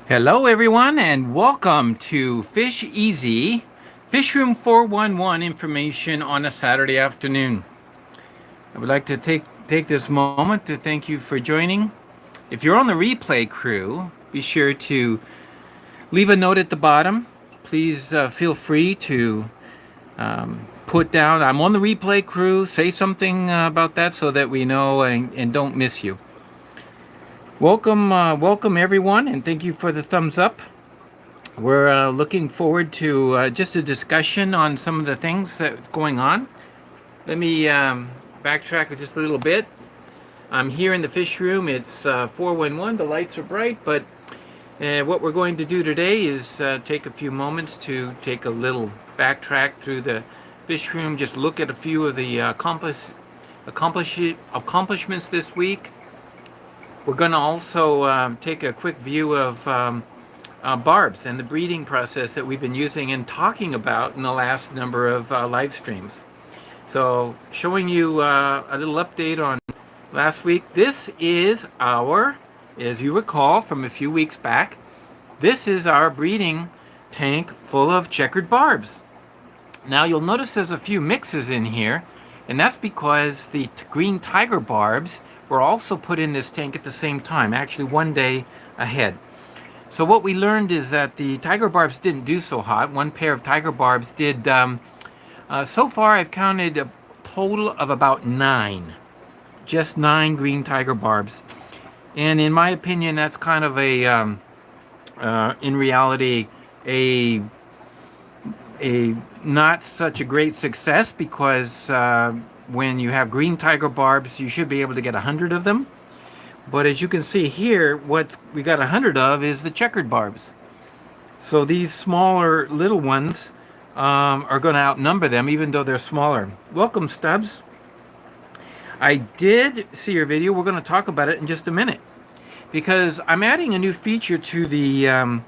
Hello, everyone, and welcome to Fish Easy, Fishroom 411 information on a Saturday afternoon. I would like to take this moment to thank you for joining. If you're on the replay crew, be sure to leave a note at the bottom. Please feel free to put down, I'm on the replay crew, say something about that so that we know and don't miss you. Welcome everyone, and thank you for the thumbs up. We're looking forward to just a discussion on some of the things that's going on. Let me backtrack just a little bit. I'm here in the fish room. It's 411. The lights are bright, but what we're going to do today is take a few moments to take a little backtrack through the fish room, just look at a few of the accomplishments this week. We're going to also take a quick view of Barbs and the breeding process that we've been using and talking about in the last number of live streams. So showing you a little update on last week. This is our, as you recall from a few weeks back, this is our breeding tank full of checkered barbs. Now you'll notice there's a few mixes in here, and that's because the green tiger barbs were also put in this tank at the same time, actually one day ahead. So what we learned is that the tiger barbs didn't do so hot. One pair of tiger barbs did, so far I've counted a total of about 9. Just 9 green tiger barbs. And in my opinion, that's kind of a, in reality, a not such a great success because when you have green tiger barbs, you should be able to get 100 of them. But as you can see here, what we got 100 of is the checkered barbs. So these smaller little ones are going to outnumber them, even though they're smaller. Welcome, Stubbs. I did see your video. We're going to talk about it in just a minute, because I'm adding a new feature to the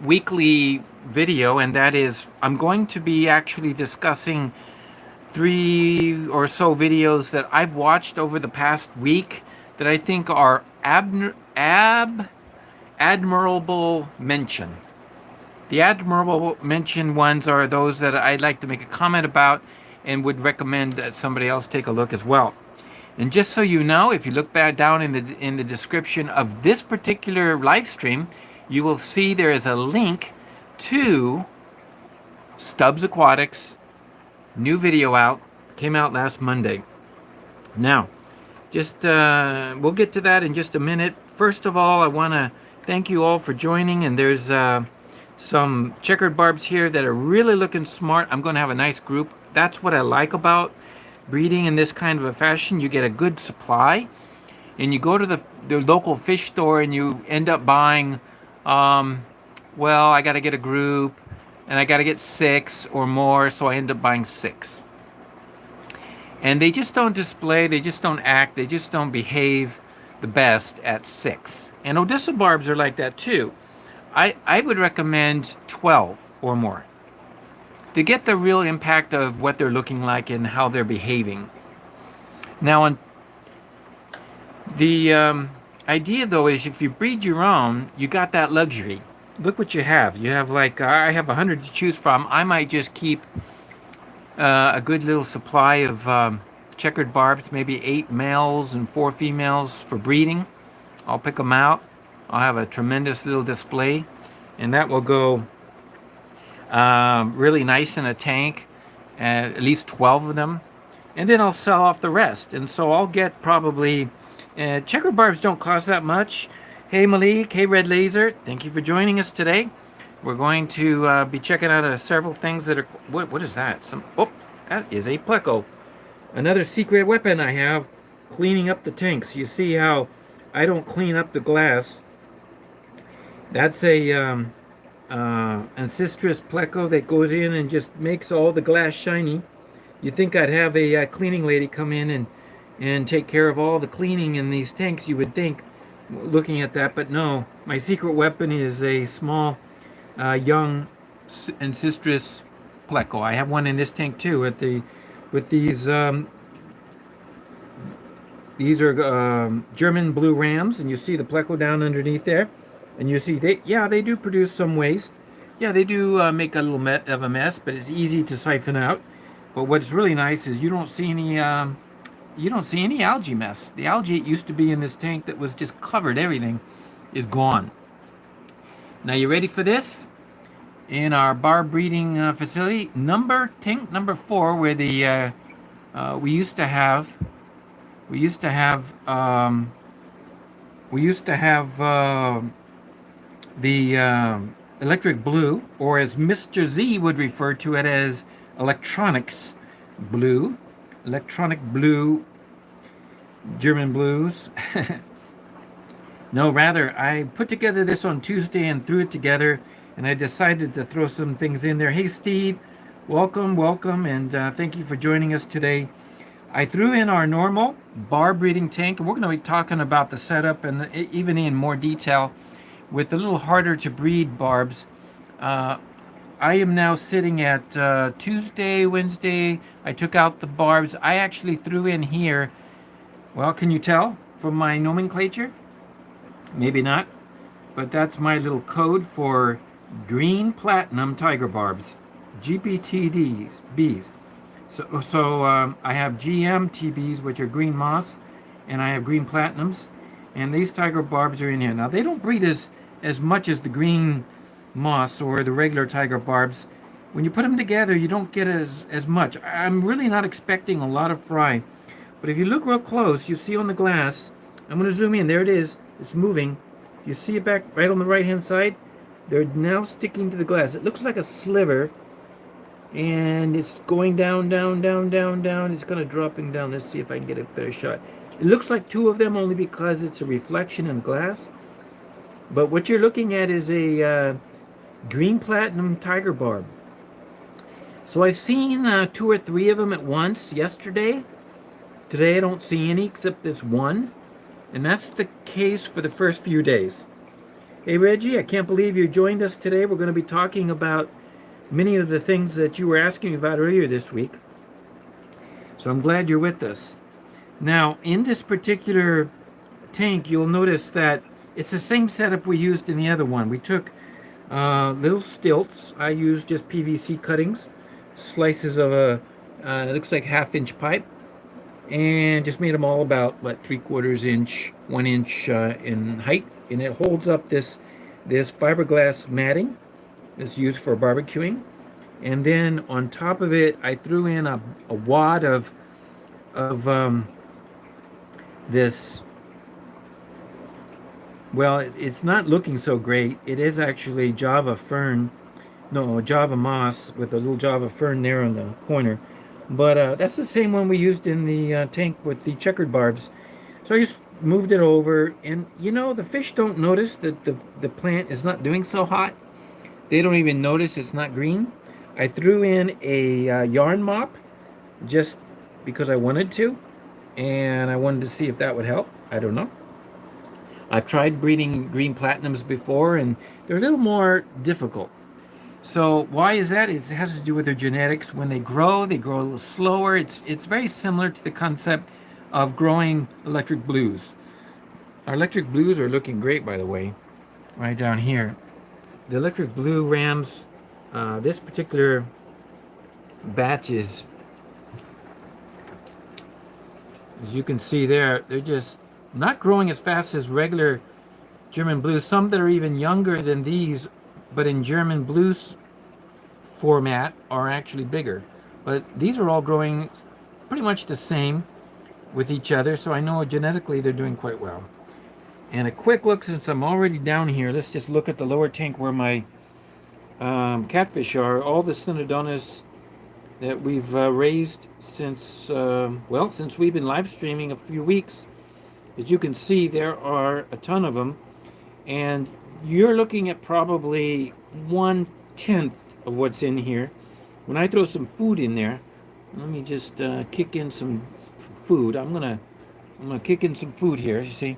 weekly video, and that is I'm going to be actually discussing 3 or so videos that I've watched over the past week that I think are admirable mention. The admirable mention ones are those that I'd like to make a comment about and would recommend that somebody else take a look as well. And just so you know, if you look back down in the description of this particular live stream, you will see there is a link to Stubbs Aquatics new video came out last Monday. Now, just we'll get to that in just a minute. First of all, I want to thank you all for joining, and there's some checkered barbs here that are really looking smart. I'm going to have a nice group. That's what I like about breeding in this kind of a fashion. You get a good supply, and you go to the local fish store and you end up buying, well, I got to get a group, and I got to get 6 or more, so I end up buying 6. And they just don't display, they just don't act, they just don't behave the best at 6. And Odessa Barbs are like that too. I would recommend 12 or more to get the real impact of what they're looking like and how they're behaving. Now, on the idea though is if you breed your own, you got that luxury. Look what you have. You have like, I have 100 to choose from. I might just keep a good little supply of checkered barbs, maybe 8 males and 4 females for breeding. I'll pick them out. I'll have a tremendous little display, and that will go really nice in a tank, at least 12 of them, and then I'll sell off the rest. And so I'll get probably, checkered barbs don't cost that much. Hey Malik, hey Red Laser, thank you for joining us today. We're going to be checking out several things that are, what is that? That is a pleco. Another secret weapon I have, cleaning up the tanks. You see how I don't clean up the glass. That's a ancestral pleco that goes in and just makes all the glass shiny. You'd think I'd have a cleaning lady come in and take care of all the cleaning in these tanks, you would think, looking at that, but no. My secret weapon is a small young ancestral pleco. I have one in this tank too with these are German blue rams, and you see the pleco down underneath there. And you see, they do produce some waste. Yeah, they do make a little of a mess, but it's easy to siphon out. But what's really nice is you don't see any algae mess. The algae it used to be in this tank that was just covered everything is gone. Now you ready for this? In our barb breeding facility, tank number 4, where the we used to have we used to have we used to have the electric blue, or as Mr. Z would refer to it as electronics blue, electronic blue, German blues. No, rather, I put together this on Tuesday and threw it together, and I decided to throw some things in there. Hey, Steve, welcome, and thank you for joining us today. I threw in our normal barb breeding tank, and we're going to be talking about the setup and even in more detail with the little harder to breed barbs. I am now sitting at Tuesday, Wednesday. I took out the barbs. I actually threw in here, well, can you tell from my nomenclature? Maybe not, but that's my little code for green platinum tiger barbs, GPTDs, Bs. So I have GM TBs, which are green moss, and I have green platinums, and these tiger barbs are in here. Now they don't breed as much as the green moss or the regular tiger barbs. When you put them together, you don't get as much. I'm really not expecting a lot of fry, but if you look real close, you see on the glass. I'm going to zoom in. There it is. It's moving. You see it back right on the right hand side? They're now sticking to the glass. It looks like a sliver, and it's going down, down, down, down, down. It's kind of dropping down. Let's see if I can get a better shot. It looks like 2 of them only because it's a reflection in glass. But what you're looking at is a green platinum tiger barb. So I've seen 2 or 3 of them at once yesterday. Today I don't see any except this one. And that's the case for the first few days. Hey Reggie, I can't believe you joined us today. We're going to be talking about many of the things that you were asking about earlier this week. So I'm glad you're with us. Now, in this particular tank, you'll notice that it's the same setup we used in the other one. We took little stilts. I used just PVC cuttings, slices of it looks like 1/2-inch pipe, and just made them all about, 3/4 inch, 1 inch in height. And it holds up this fiberglass matting that's used for barbecuing. And then on top of it, I threw in a wad of this. Well, it's not looking so great. It is actually Java moss with a little Java fern there in the corner. But that's the same one we used in the tank with the checkered barbs. So I just moved it over, and the fish don't notice that the plant is not doing so hot. They don't even notice it's not green. I threw in a yarn mop just because I wanted to, and I wanted to see if that would help. I don't know. I've tried breeding green platinums before, and they're a little more difficult. So why is that? It has to do with their genetics. When they grow a little slower. It's very similar to the concept of growing electric blues. Our electric blues are looking great, by the way, right down here. The electric blue rams, this particular batch is, as you can see there, they're just not growing as fast as regular German blues. Some that are even younger than these, but in German blues format, are actually bigger. But these are all growing pretty much the same with each other, so I know genetically they're doing quite well. And a quick look, since I'm already down here, let's just look at the lower tank where my catfish are. All the Synodontis that we've raised since, since we've been live streaming a few weeks. As you can see, there are a ton of them, and you're looking at probably 1/10 of what's in here. When I throw some food in there, let me just kick in some food. I'm gonna kick in some food here, you see,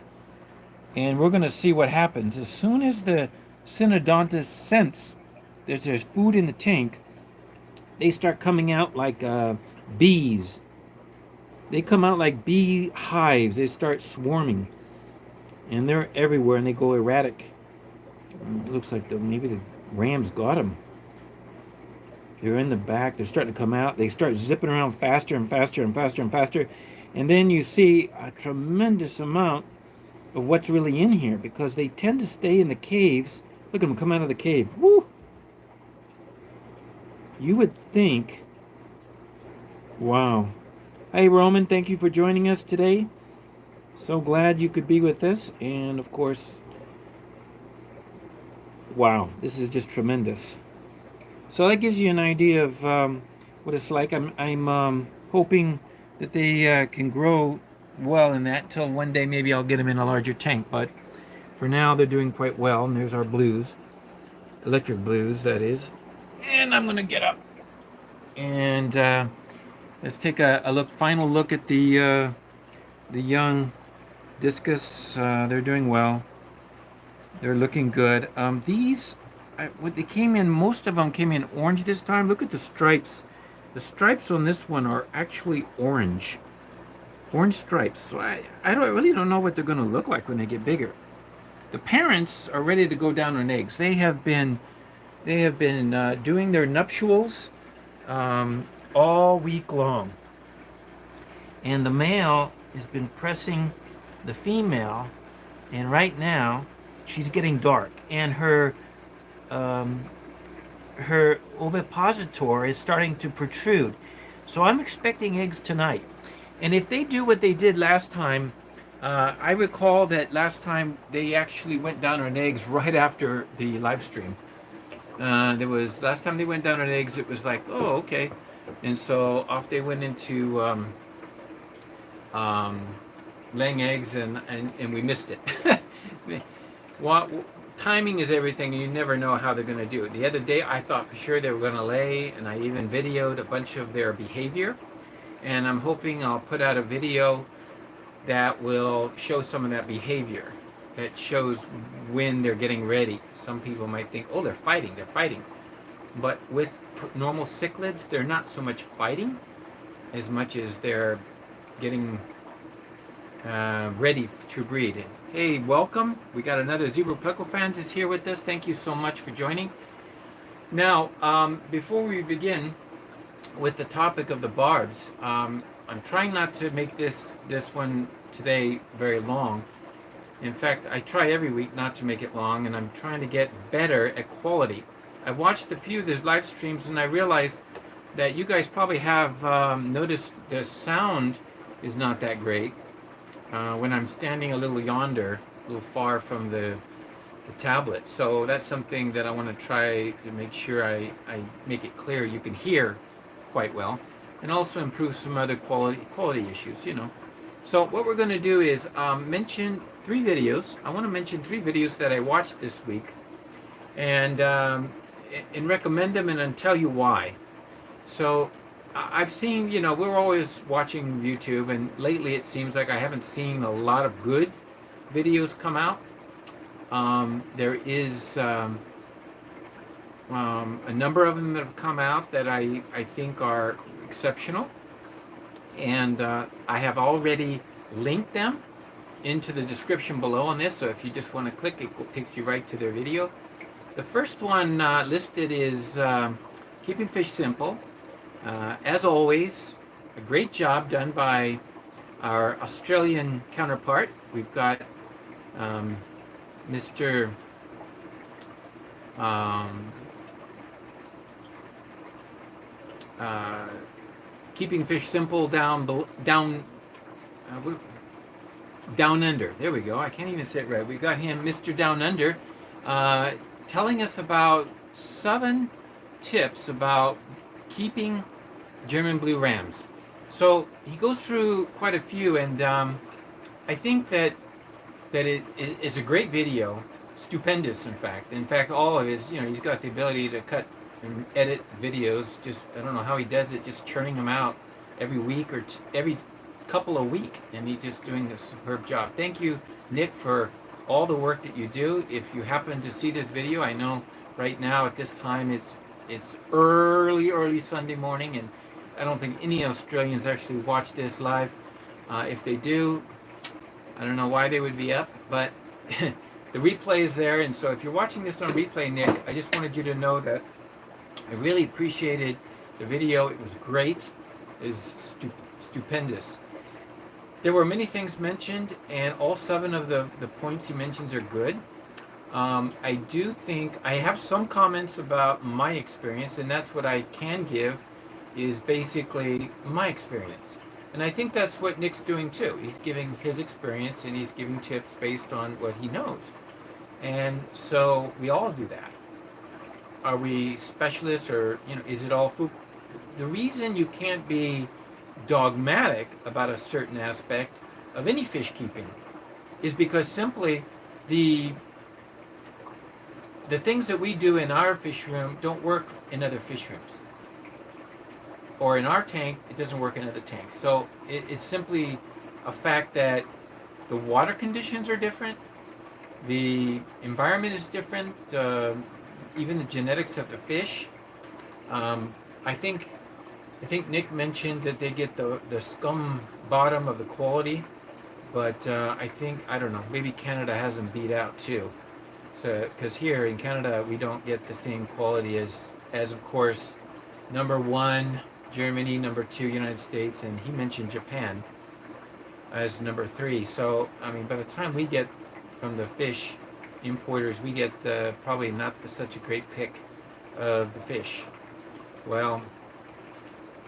and we're gonna see what happens. As soon as the Synodontis sense there's food in the tank, they start coming out like bees. They come out like bee hives. They start swarming, and they're everywhere, and they go erratic. It looks like maybe the rams got them. They're in the back. They're starting to come out. They start zipping around faster and faster and faster and faster. And then you see a tremendous amount of what's really in here because they tend to stay in the caves. Look at them come out of the cave. Woo! You would think. Wow. Hey, Roman, thank you for joining us today. So glad you could be with us. And of course, wow, this is just tremendous. So that gives you an idea of what it's like. I'm hoping that they can grow well in that till one day maybe I'll get them in a larger tank. But for now, they're doing quite well. And there's our blues, electric blues, that is. And I'm gonna get up and let's take a final look at the young Discus. They're doing well. They're looking good. These, what they came in, most of them came in orange this time. Look at the stripes. The stripes on this one are actually orange. Orange stripes. So I really don't know what they're going to look like when they get bigger. The parents are ready to go down on eggs. They have been doing their nuptials all week long. And the male has been pressing the female, and right now she's getting dark, and her ovipositor is starting to protrude. So I'm expecting eggs tonight. And if they do what they did last time, I recall that last time they actually went down on eggs right after the live stream. Last time they went down on eggs, it was like, oh, okay. And so off they went into laying eggs, and we missed it. Well, timing is everything. You never know how they're going to do it. The other day, I thought for sure they were going to lay, and I even videoed a bunch of their behavior. And I'm hoping I'll put out a video that will show some of that behavior, that shows when they're getting ready. Some people might think, oh, they're fighting. But with normal cichlids, they're not so much fighting as much as they're getting ready to breed. Hey, welcome. We got another Zebra Puckle fans is here with us. Thank you so much for joining. Now, before we begin with the topic of the barbs, I'm trying not to make this one today very long. In fact, I try every week not to make it long, and I'm trying to get better at quality. I watched a few of the live streams, and I realized that you guys probably have noticed the sound is not that great. When I'm standing a little yonder, a little far from the tablet. So that's something that I want to try to make sure I make it clear you can hear quite well, and also improve some other quality issues, you know. So what we're going to do is mention 3 videos. I want to mention 3 videos that I watched this week, and recommend them and tell you why. So I've seen, you know, we're always watching YouTube, and lately it seems like I haven't seen a lot of good videos come out. There is a number of them that have come out that I think are exceptional, and I have already linked them into the description below on this, so if you just want to click, it takes you right to their video. The first one listed is Keeping Fish Simple. As always, a great job done by our Australian counterpart. We've got Mr. Keeping Fish Simple down under. There we go. I can't even say it right. We got him, Mr. Down Under, telling us about 7 tips about keeping German blue rams. So he goes through quite a few, and I think that it's a great video, stupendous. In fact, all of his, you know, he's got the ability to cut and edit videos. Just I don't know how he does it, just churning them out every week or every couple of weeks, and he's just doing a superb job. Thank you, Nick, for all the work that you do. If you happen to see this video, I know right now at this time it's early Sunday morning, and I don't think any Australians actually watch this live. If they do, I don't know why they would be up, but the replay is there, and so if you're watching this on replay, Nick, I just wanted you to know that I really appreciated the video. It was great. It was stupendous. There were many things mentioned, and all 7 of the points he mentions are good. I do think I have some comments about my experience, and that's what I can give, is basically my experience. And I think that's what Nick's doing too. He's giving his experience, and he's giving tips based on what he knows. And so we all do that. Are we specialists, or is it all food? The reason you can't be dogmatic about a certain aspect of any fish keeping is because simply the things that we do in our fish room don't work in other fish rooms. Or in our tank, it doesn't work in other tanks. So it's simply a fact that the water conditions are different, the environment is different, even the genetics of the fish. I think Nick mentioned that they get the scum bottom of the quality, but I don't know, maybe Canada has them beat out too. So, because here in Canada we don't get the same quality as of course, number 1 Germany, number 2 United States, and he mentioned Japan as number 3. So I mean, by the time we get from the fish importers, we get probably not such a great pick of the fish. Well,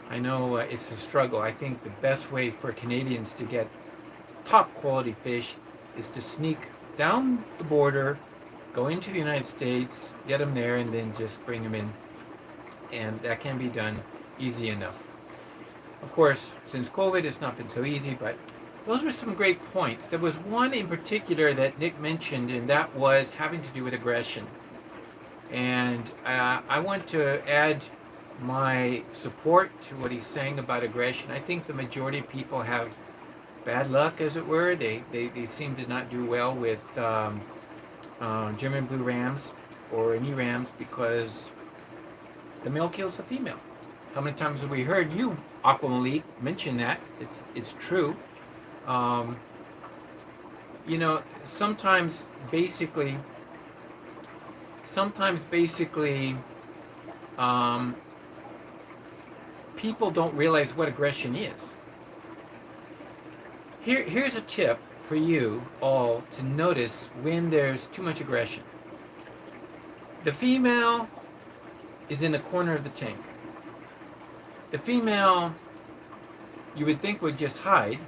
I know it's a struggle. I think the best way for Canadians to get top quality fish is to sneak down the border, go into the United States, get them there, and then just bring them in. And that can be done easy enough. Of course, since COVID, it's not been so easy, but those were some great points. There was one in particular that Nick mentioned, and that was having to do with aggression. And I want to add my support to what he's saying about aggression. I think the majority of people have bad luck, as it were. They seem to not do well with German blue rams or any rams because the male kills the female. How many times have we heard you, Aquamalik, mention that? It's true. Sometimes basically, people don't realize what aggression is. Here's a tip for you all to notice when there's too much aggression. The female is in the corner of the tank. The female, you would think, would just hide,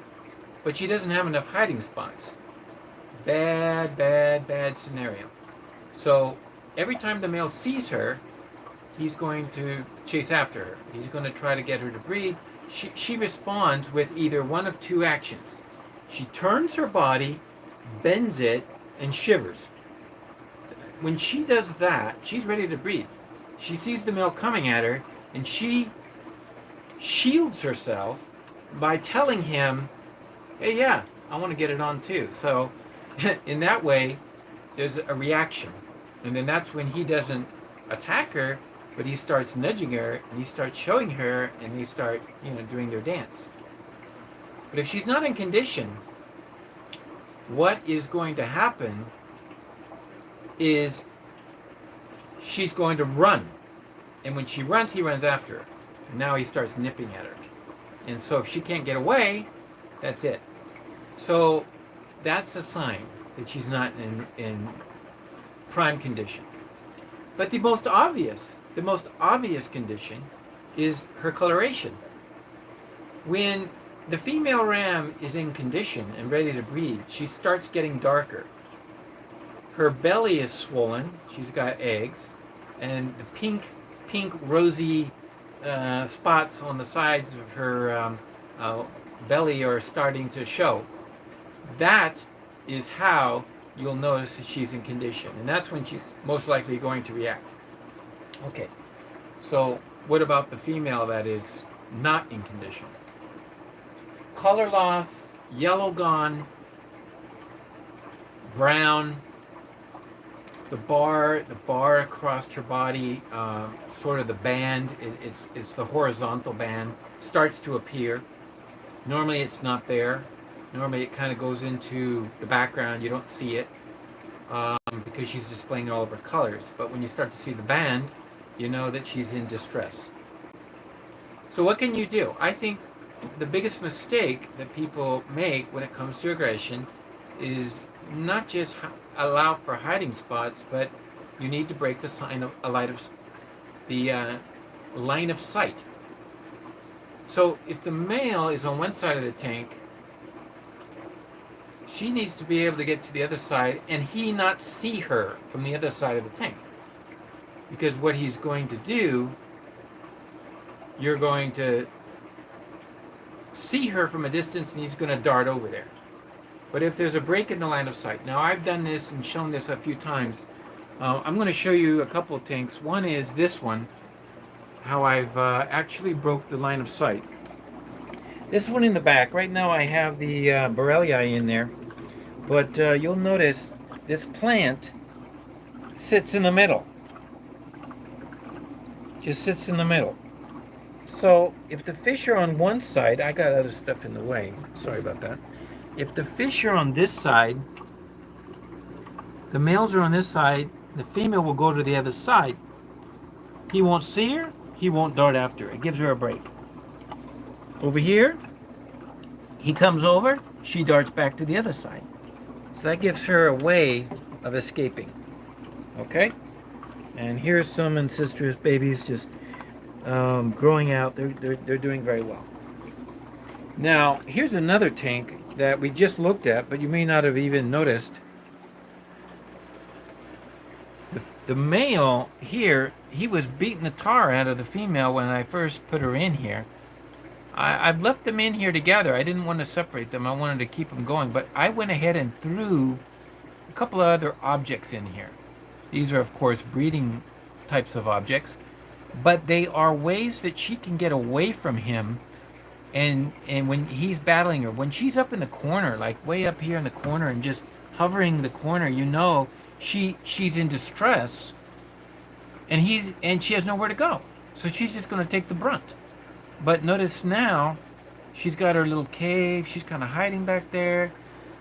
but she doesn't have enough hiding spots. Bad scenario. So every time the male sees her, he's going to chase after her. He's going to try to get her to breed. She responds with either one of 2 actions. She turns her body, bends it, and shivers. When she does that, she's ready to breed. She sees the male coming at her, and she shields herself by telling him, hey, yeah, I want to get it on too. So in that way, there's a reaction. And then that's when he doesn't attack her, but he starts nudging her, and he starts showing her, and they start, doing their dance. But if she's not in condition, what is going to happen is she's going to run. And when she runs, he runs after her. And now he starts nipping at her. And so if she can't get away, that's it. So that's a sign that she's not in prime condition. But the most obvious condition is her coloration. When the female ram is in condition and ready to breed, she starts getting darker. Her belly is swollen, she's got eggs, and the pink rosy spots on the sides of her belly are starting to show. That is how you'll notice that she's in condition, and that's when she's most likely going to react. Okay, so what about the female that is not in condition? Color loss, yellow gone, brown, the bar across her body, sort of the band, it's the horizontal band, starts to appear. Normally it's not there. Normally it kind of goes into the background, you don't see it. because she's displaying all of her colors. But when you start to see the band, you know that she's in distress. So what can you do? I think the biggest mistake that people make when it comes to aggression is not just allow for hiding spots, but you need to break the line of sight. So if the male is on one side of the tank, she needs to be able to get to the other side and he not see her from the other side of the tank. Because what he's going to do, you're going to see her from a distance and he's going to dart over there. But if there's a break in the line of sight, now I've done this and shown this a few times. I'm going to show you a couple of tanks. One is this one, how I've actually broke the line of sight. This one in the back, right now I have the Borellii in there, but you'll notice this plant sits in the middle. Just sits in the middle. So if the fish are on one side, I got other stuff in the way, sorry about that. If the fish are on this side, the males are on this side, the female will go to the other side. He won't see her, he won't dart after her. It gives her a break. Over here, he comes over, she darts back to the other side. So that gives her a way of escaping. Okay? And here's some incestuous babies just growing out. They're doing very well. Now, here's another tank that we just looked at, but you may not have even noticed. The male here, he was beating the tar out of the female when I first put her in here. I've left them in here together. I didn't want to separate them. I wanted to keep them going, but I went ahead and threw a couple of other objects in here. These are, of course, breeding types of objects, but they are ways that she can get away from him. And when he's battling her, when she's up in the corner, like way up here in the corner and just hovering the corner, you know she's in distress, and she has nowhere to go. So she's just going to take the brunt. But notice now, she's got her little cave. She's kind of hiding back there,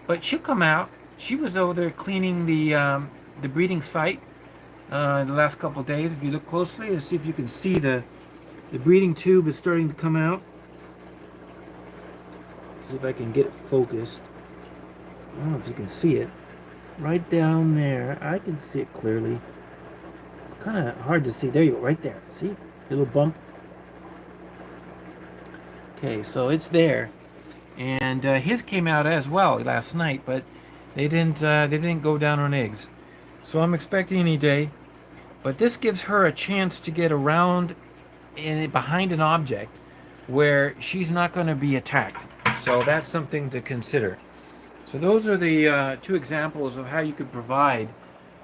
but she'll come out. She was over there cleaning the breeding site the last couple of days. If you look closely, let's see if you can see the breeding tube is starting to come out. See if I can get it focused. I don't know if you can see it. Right down there. I can see it clearly. It's kind of hard to see. There you go, right there. See? The little bump. Okay, so it's there. And his came out as well last night, but they didn't go down on eggs. So I'm expecting any day. But this gives her a chance to get around behind an object where she's not going to be attacked. So that's something to consider. So those are the two examples of how you could provide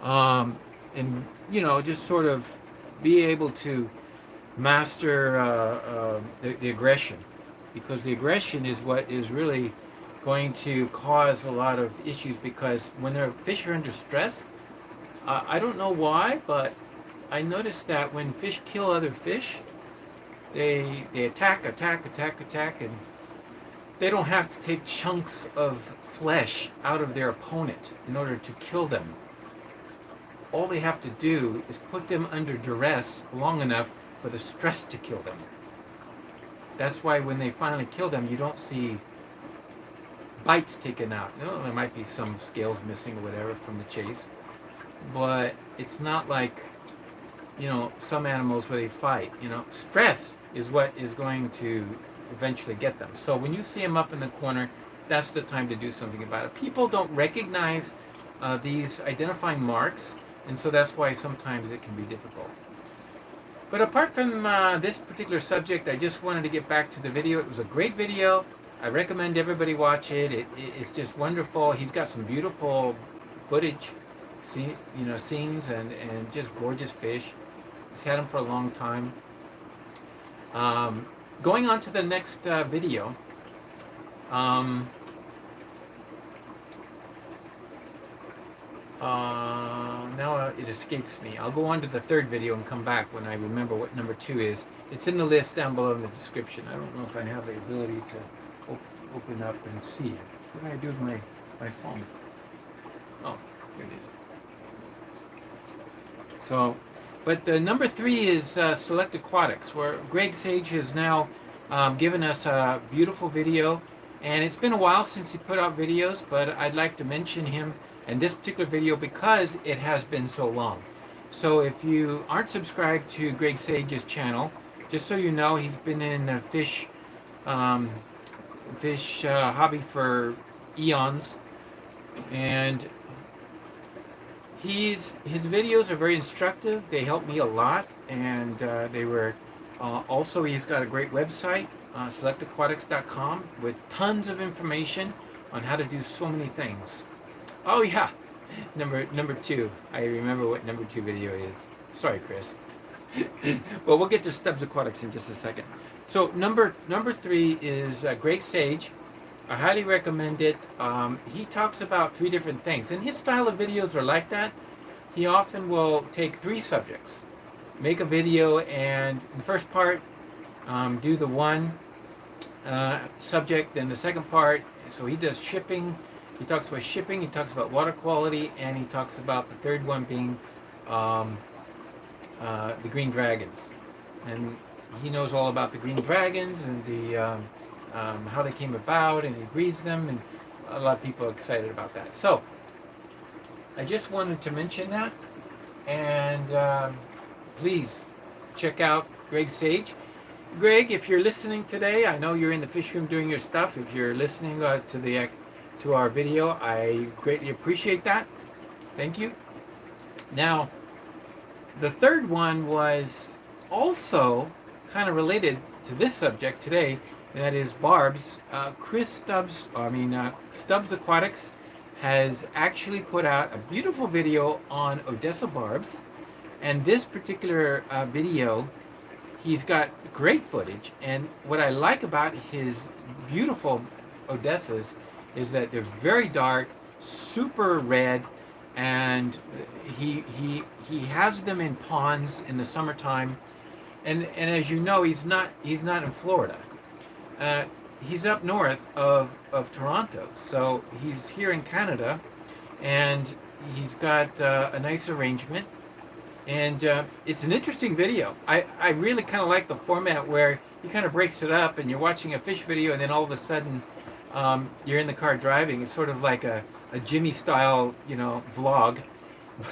and, just sort of be able to master the aggression. Because the aggression is what is really going to cause a lot of issues, because when their fish are under stress, I don't know why, but I noticed that when fish kill other fish, they attack, and they don't have to take chunks of flesh out of their opponent in order to kill them. All they have to do is put them under duress long enough for the stress to kill them. That's why when they finally kill them, you don't see bites taken out. There might be some scales missing or whatever from the chase, but it's not like, some animals where they fight. Stress is what is going to eventually get them. So when you see them up in the corner, that's the time to do something about it. People don't recognize these identifying marks, and so that's why sometimes it can be difficult. But apart from this particular subject, I just wanted to get back to the video. It was a great video. I recommend everybody watch it. It's just wonderful. He's got some beautiful footage, scenes, and just gorgeous fish. He's had them for a long time. Going on to the next video. Now it escapes me. I'll go on to the third video and come back when I remember what number 2 is. It's in the list down below in the description. I don't know if I have the ability to open up and see it. What do I do with my phone? Oh, here it is. So, but the number 3 is Select Aquatics, where Greg Sage has now given us a beautiful video. And it's been a while since he put out videos, but I'd like to mention him in this particular video because it has been so long. So if you aren't subscribed to Greg Sage's channel, just so you know, he's been in the um, fish hobby for eons, and his videos are very instructive. They help me a lot, and they were also, he's got a great website, selectaquatics.com, with tons of information on how to do so many things. Oh yeah, number 2. I remember what number 2 video is. Sorry, Chris. Well, we'll get to Stubbs Aquatics in just a second. So number 3 is Greg Sage. I highly recommend it. He talks about 3 different things, and his style of videos are like that. He often will take 3 subjects, make a video, and in the first part, do the one subject, then the second part. So he does shipping. He talks about shipping. He talks about water quality, and he talks about the third one being the green dragons. And he knows all about the green dragons and the how they came about, and he breeds them, and a lot of people are excited about that. So I just wanted to mention that, and please check out Greg Sage. Greg, if you're listening today, I know you're in the fish room doing your stuff. If you're listening to our video, I greatly appreciate that. Thank you. Now, the third one was also kind of related to this subject today, and that is Barbs. Stubbs Aquatics has actually put out a beautiful video on Odessa Barbs, and this particular video, he's got great footage, and what I like about his beautiful Odessas is that they're very dark, super red, and he has them in ponds in the summertime, and as you know, he's not in Florida. He's up north of Toronto, so he's here in Canada, and he's got a nice arrangement, and it's an interesting video. I really kind of like the format where he kind of breaks it up, and you're watching a fish video, and then all of a sudden you're in the car driving. It's sort of like a Jimmy style, vlog,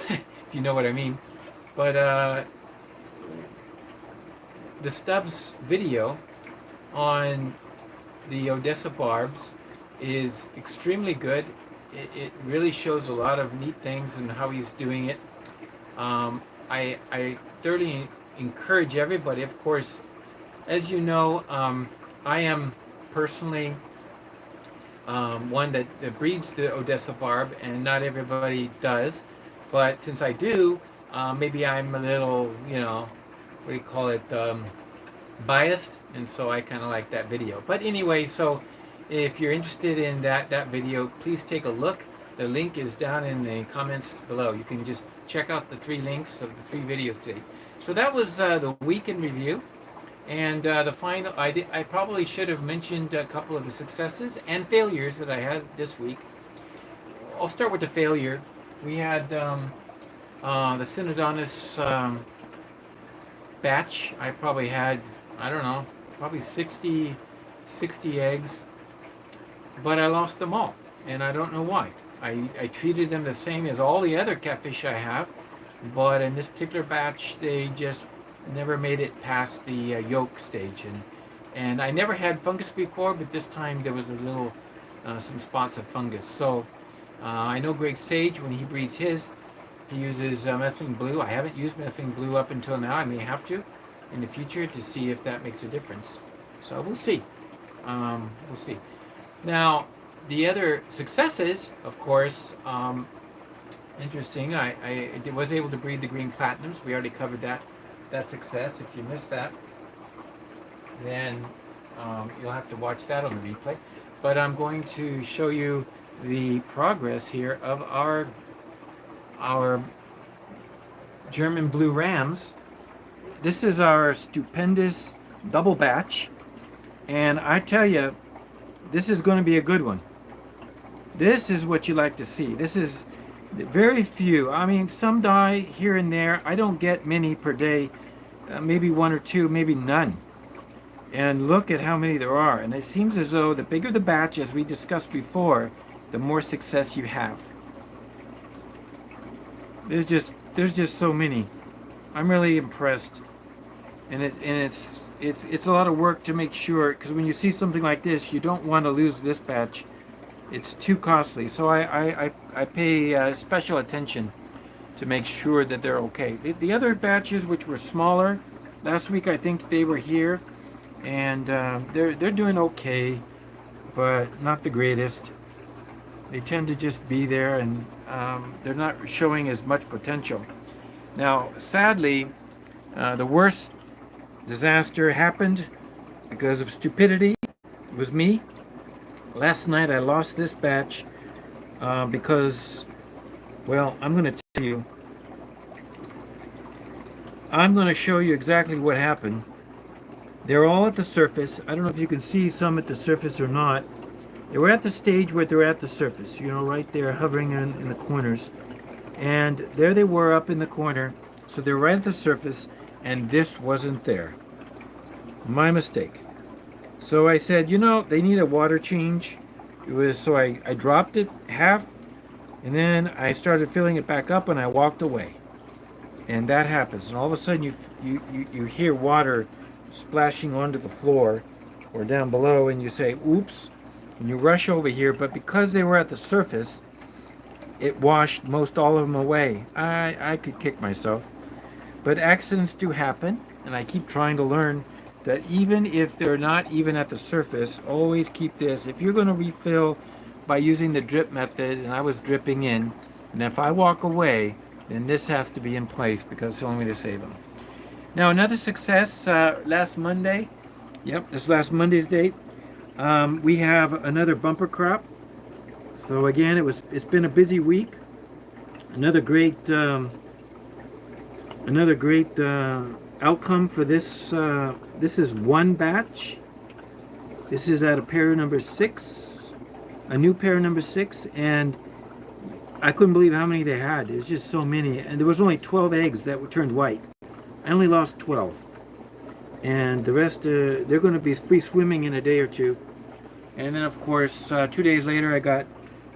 if you know what I mean. But the Stubbs video on the Odessa Barbs is extremely good. It really shows a lot of neat things and how he's doing it. I thoroughly encourage everybody. Of course, as you know, I am personally one that breeds the Odessa Barb, and not everybody does. But since I do, maybe I'm a little, what do you call it, biased, and so I kind of like that video. But anyway, so if you're interested in that video, please take a look. The link is down in the comments below. You can just check out the 3 links of the 3 videos today. So that was the week in review, and the final. I probably should have mentioned a couple of the successes and failures that I had this week. I'll start with the failure. We had the Synodontis batch. I probably had, I don't know, probably 60 eggs, but I lost them all, and I don't know why. I treated them the same as all the other catfish I have, but in this particular batch, they just never made it past the yolk stage, and I never had fungus before, but this time there was a little, some spots of fungus. So I know Greg Sage, when he breeds his, he uses methylene blue. I haven't used methylene blue up until now. I may have to in the future to see if that makes a difference. So we'll see. We'll see. Now, the other successes, of course, interesting. I was able to breed the green platinums. We already covered that success. If you missed that, then you'll have to watch that on the replay. But I'm going to show you the progress here of our German blue rams. This is our stupendous double batch, and I tell you, this is going to be a good one. This is what you like to see. This is Very few. I mean, some die here and there. I don't get many per day. Maybe one or two, maybe none. And look at how many there are. And it seems as though the bigger the batch, as we discussed before, the more success you have. There's just so many. I'm really impressed. And it's a lot of work to make sure, because when you see something like this, you don't want to lose this batch. It's too costly. So I pay special attention to make sure that they're okay. The other batches, which were smaller, last week I think they were here, and they're doing okay, but not the greatest. They tend to just be there, and they're not showing as much potential. Now, sadly, the worst disaster happened because of stupidity. It was me. Last night I lost this batch because, well, I'm going to tell you. I'm going to show you exactly what happened. They're all at the surface. I don't know if you can see some at the surface or not. They were at the stage where they're at the surface, you know, right there hovering in the corners. And there they were up in the corner. So they're right at the surface, and this wasn't there. My mistake. So I said, you know, they need a water change. So I dropped it half, and then I started filling it back up, and I walked away. And that happens. And all of a sudden you hear water splashing onto the floor or down below, and you say, oops, and you rush over here. But because they were at the surface, it washed most all of them away. I could kick myself. But accidents do happen, and I keep trying to learn that even if they're not even at the surface, always keep this. If you're going to refill by using the drip method, and I was dripping in, and if I walk away, then this has to be in place because it's the only way to save them. Now, another success last Monday. Yep, this last Monday's date. We have another bumper crop. So again, it's been a busy week. Another great outcome for this. This is one batch. This is at a pair number 6, a new pair number 6, and I couldn't believe how many they had. There's just so many, and there was only 12 eggs that were turned white. I only lost 12, and the rest they're going to be free swimming in a day or two. And then of course 2 days later I got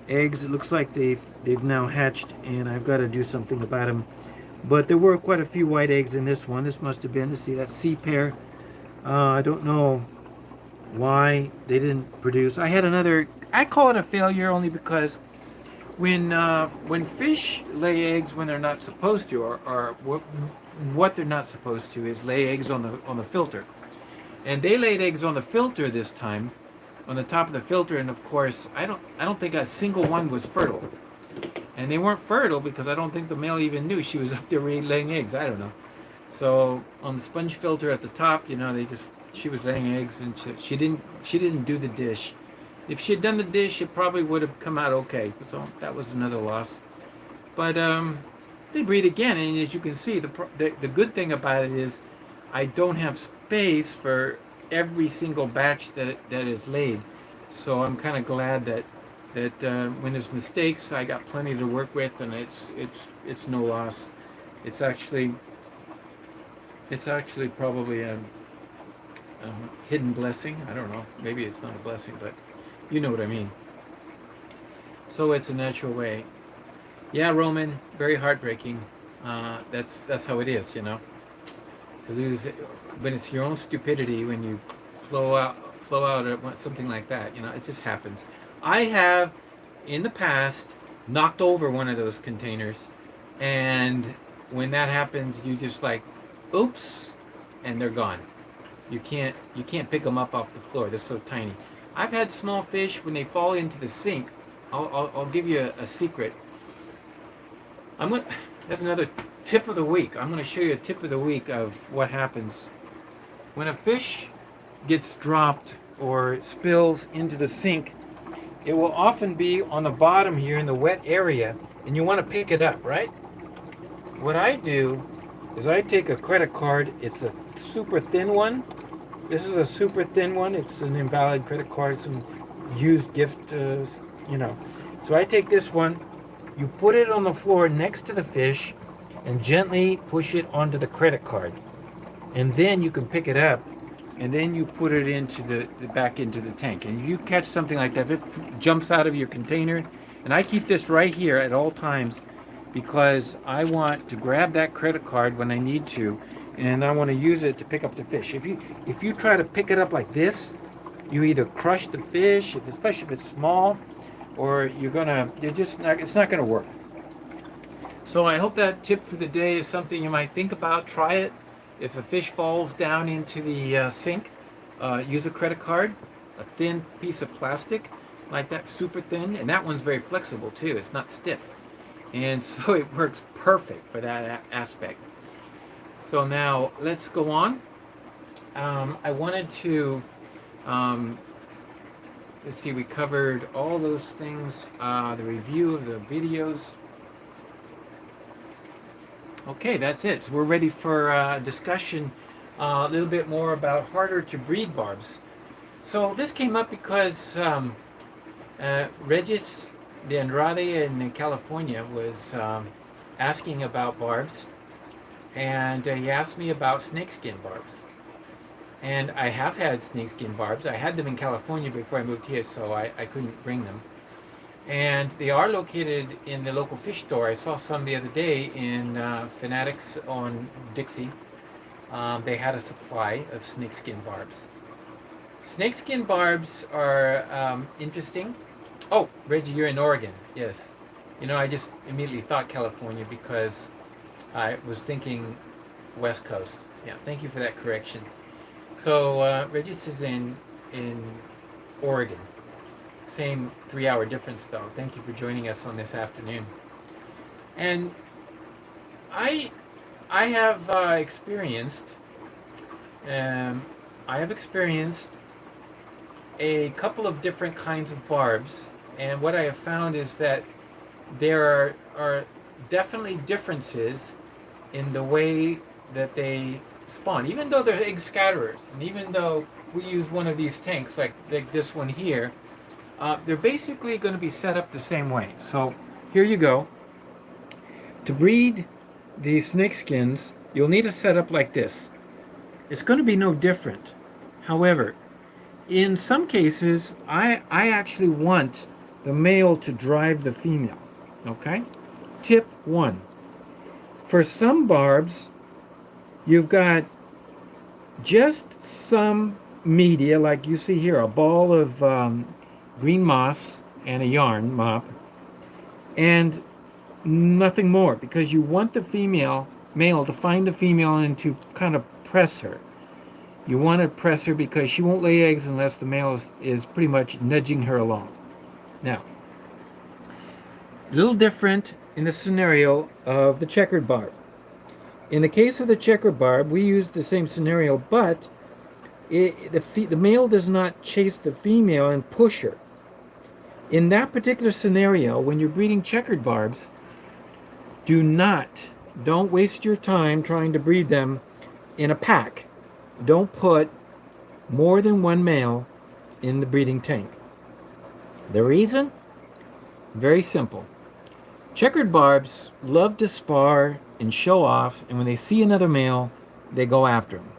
eggs. It looks like they've now hatched, and I've got to do something about them. But there were quite a few white eggs in this one. This must have been, let's see, that C pair. I don't know why they didn't produce. I had another, I call it a failure only because when fish lay eggs when they're not supposed to, or what they're not supposed to is lay eggs on the filter. And they laid eggs on the filter this time, on the top of the filter, and of course I don't think a single one was fertile. And they weren't fertile because I don't think the male even knew she was up there laying eggs. I don't know. So on the sponge filter at the top, you know, she was laying eggs, and she didn't do the dish. If she had done the dish, it probably would have come out okay. So that was another loss. But they breed again, and as you can see, the good thing about it is I don't have space for every single batch that is laid. So I'm kind of glad that when there's mistakes, I got plenty to work with, and it's no loss. It's actually probably a hidden blessing. I don't know. Maybe it's not a blessing, but you know what I mean. So it's a natural way. Yeah, Roman, very heartbreaking. That's how it is, you know. To lose it, but it's your own stupidity when you flow out at something like that. You know, it just happens. I have, in the past, knocked over one of those containers, and when that happens, you just like, oops, and they're gone. You can't pick them up off the floor. They're so tiny. I've had small fish when they fall into the sink. I'll give you a secret. That's another tip of the week. I'm going to show you a tip of the week of what happens when a fish gets dropped or spills into the sink. It will often be on the bottom here in the wet area, and you want to pick it up, right? What I do is I take a credit card. It's a super thin one. This is a super thin one. It's an invalid credit card, some used gift, you know. So I take this one, You put it on the floor next to the fish and gently push it onto the credit card. And then you can pick it up and then you put it into the back into the tank. And if you catch something like that, if it jumps out of your container, and I keep this right here at all times because I want to grab that credit card when I need to, and I want to use it to pick up the fish. If you try to pick it up like this, you either crush the fish, especially if it's small, or you're just not, it's not gonna work. So I hope that tip for the day is something you might think about. Try it. If a fish falls down into the sink, use a credit card, a thin piece of plastic, like that, super thin, and that one's very flexible too. It's not stiff, and so it works perfect for that aspect. So now let's go on. I wanted to, let's see, we covered all those things, the review of the videos. Okay, that's it. So we're ready for discussion a little bit more about harder to breed barbs. So this came up because Regis de Andrade in California was asking about barbs, and he asked me about snakeskin barbs. And I have had snakeskin barbs. I had them in California before I moved here, so I couldn't bring them. And they are located in the local fish store. I saw some the other day in Fanatics on Dixie. They had a supply of snakeskin barbs. Snakeskin barbs are interesting. Oh, Reggie, you're in Oregon. Yes. You know, I just immediately thought California because I was thinking West Coast. Yeah, thank you for that correction. So Regis is in Oregon. Same 3-hour difference, though. Thank you for joining us on this afternoon. And I have experienced a couple of different kinds of barbs, and what I have found is that there are definitely differences in the way that they spawn, even though they're egg scatterers, and even though we use one of these tanks like this one here. They're basically going to be set up the same way. So here you go. To breed the snakeskins, you'll need a setup like this. It's going to be no different. However, in some cases, I actually want the male to drive the female. Okay? Tip 1. For some barbs, you've got just some media, like you see here, a ball of green moss and a yarn mop, and nothing more, because you want the male to find the female and to kind of press her. You want to press her because she won't lay eggs unless the male is pretty much nudging her along. Now, a little different in the scenario of the checkered barb. In the case of the checkered barb, we use the same scenario, but the male does not chase the female and push her. In that particular scenario, when you're breeding checkered barbs, don't waste your time trying to breed them in a pack. Don't put more than one male in the breeding tank. The reason? Very simple. Checkered barbs love to spar and show off, and when they see another male, they go after him.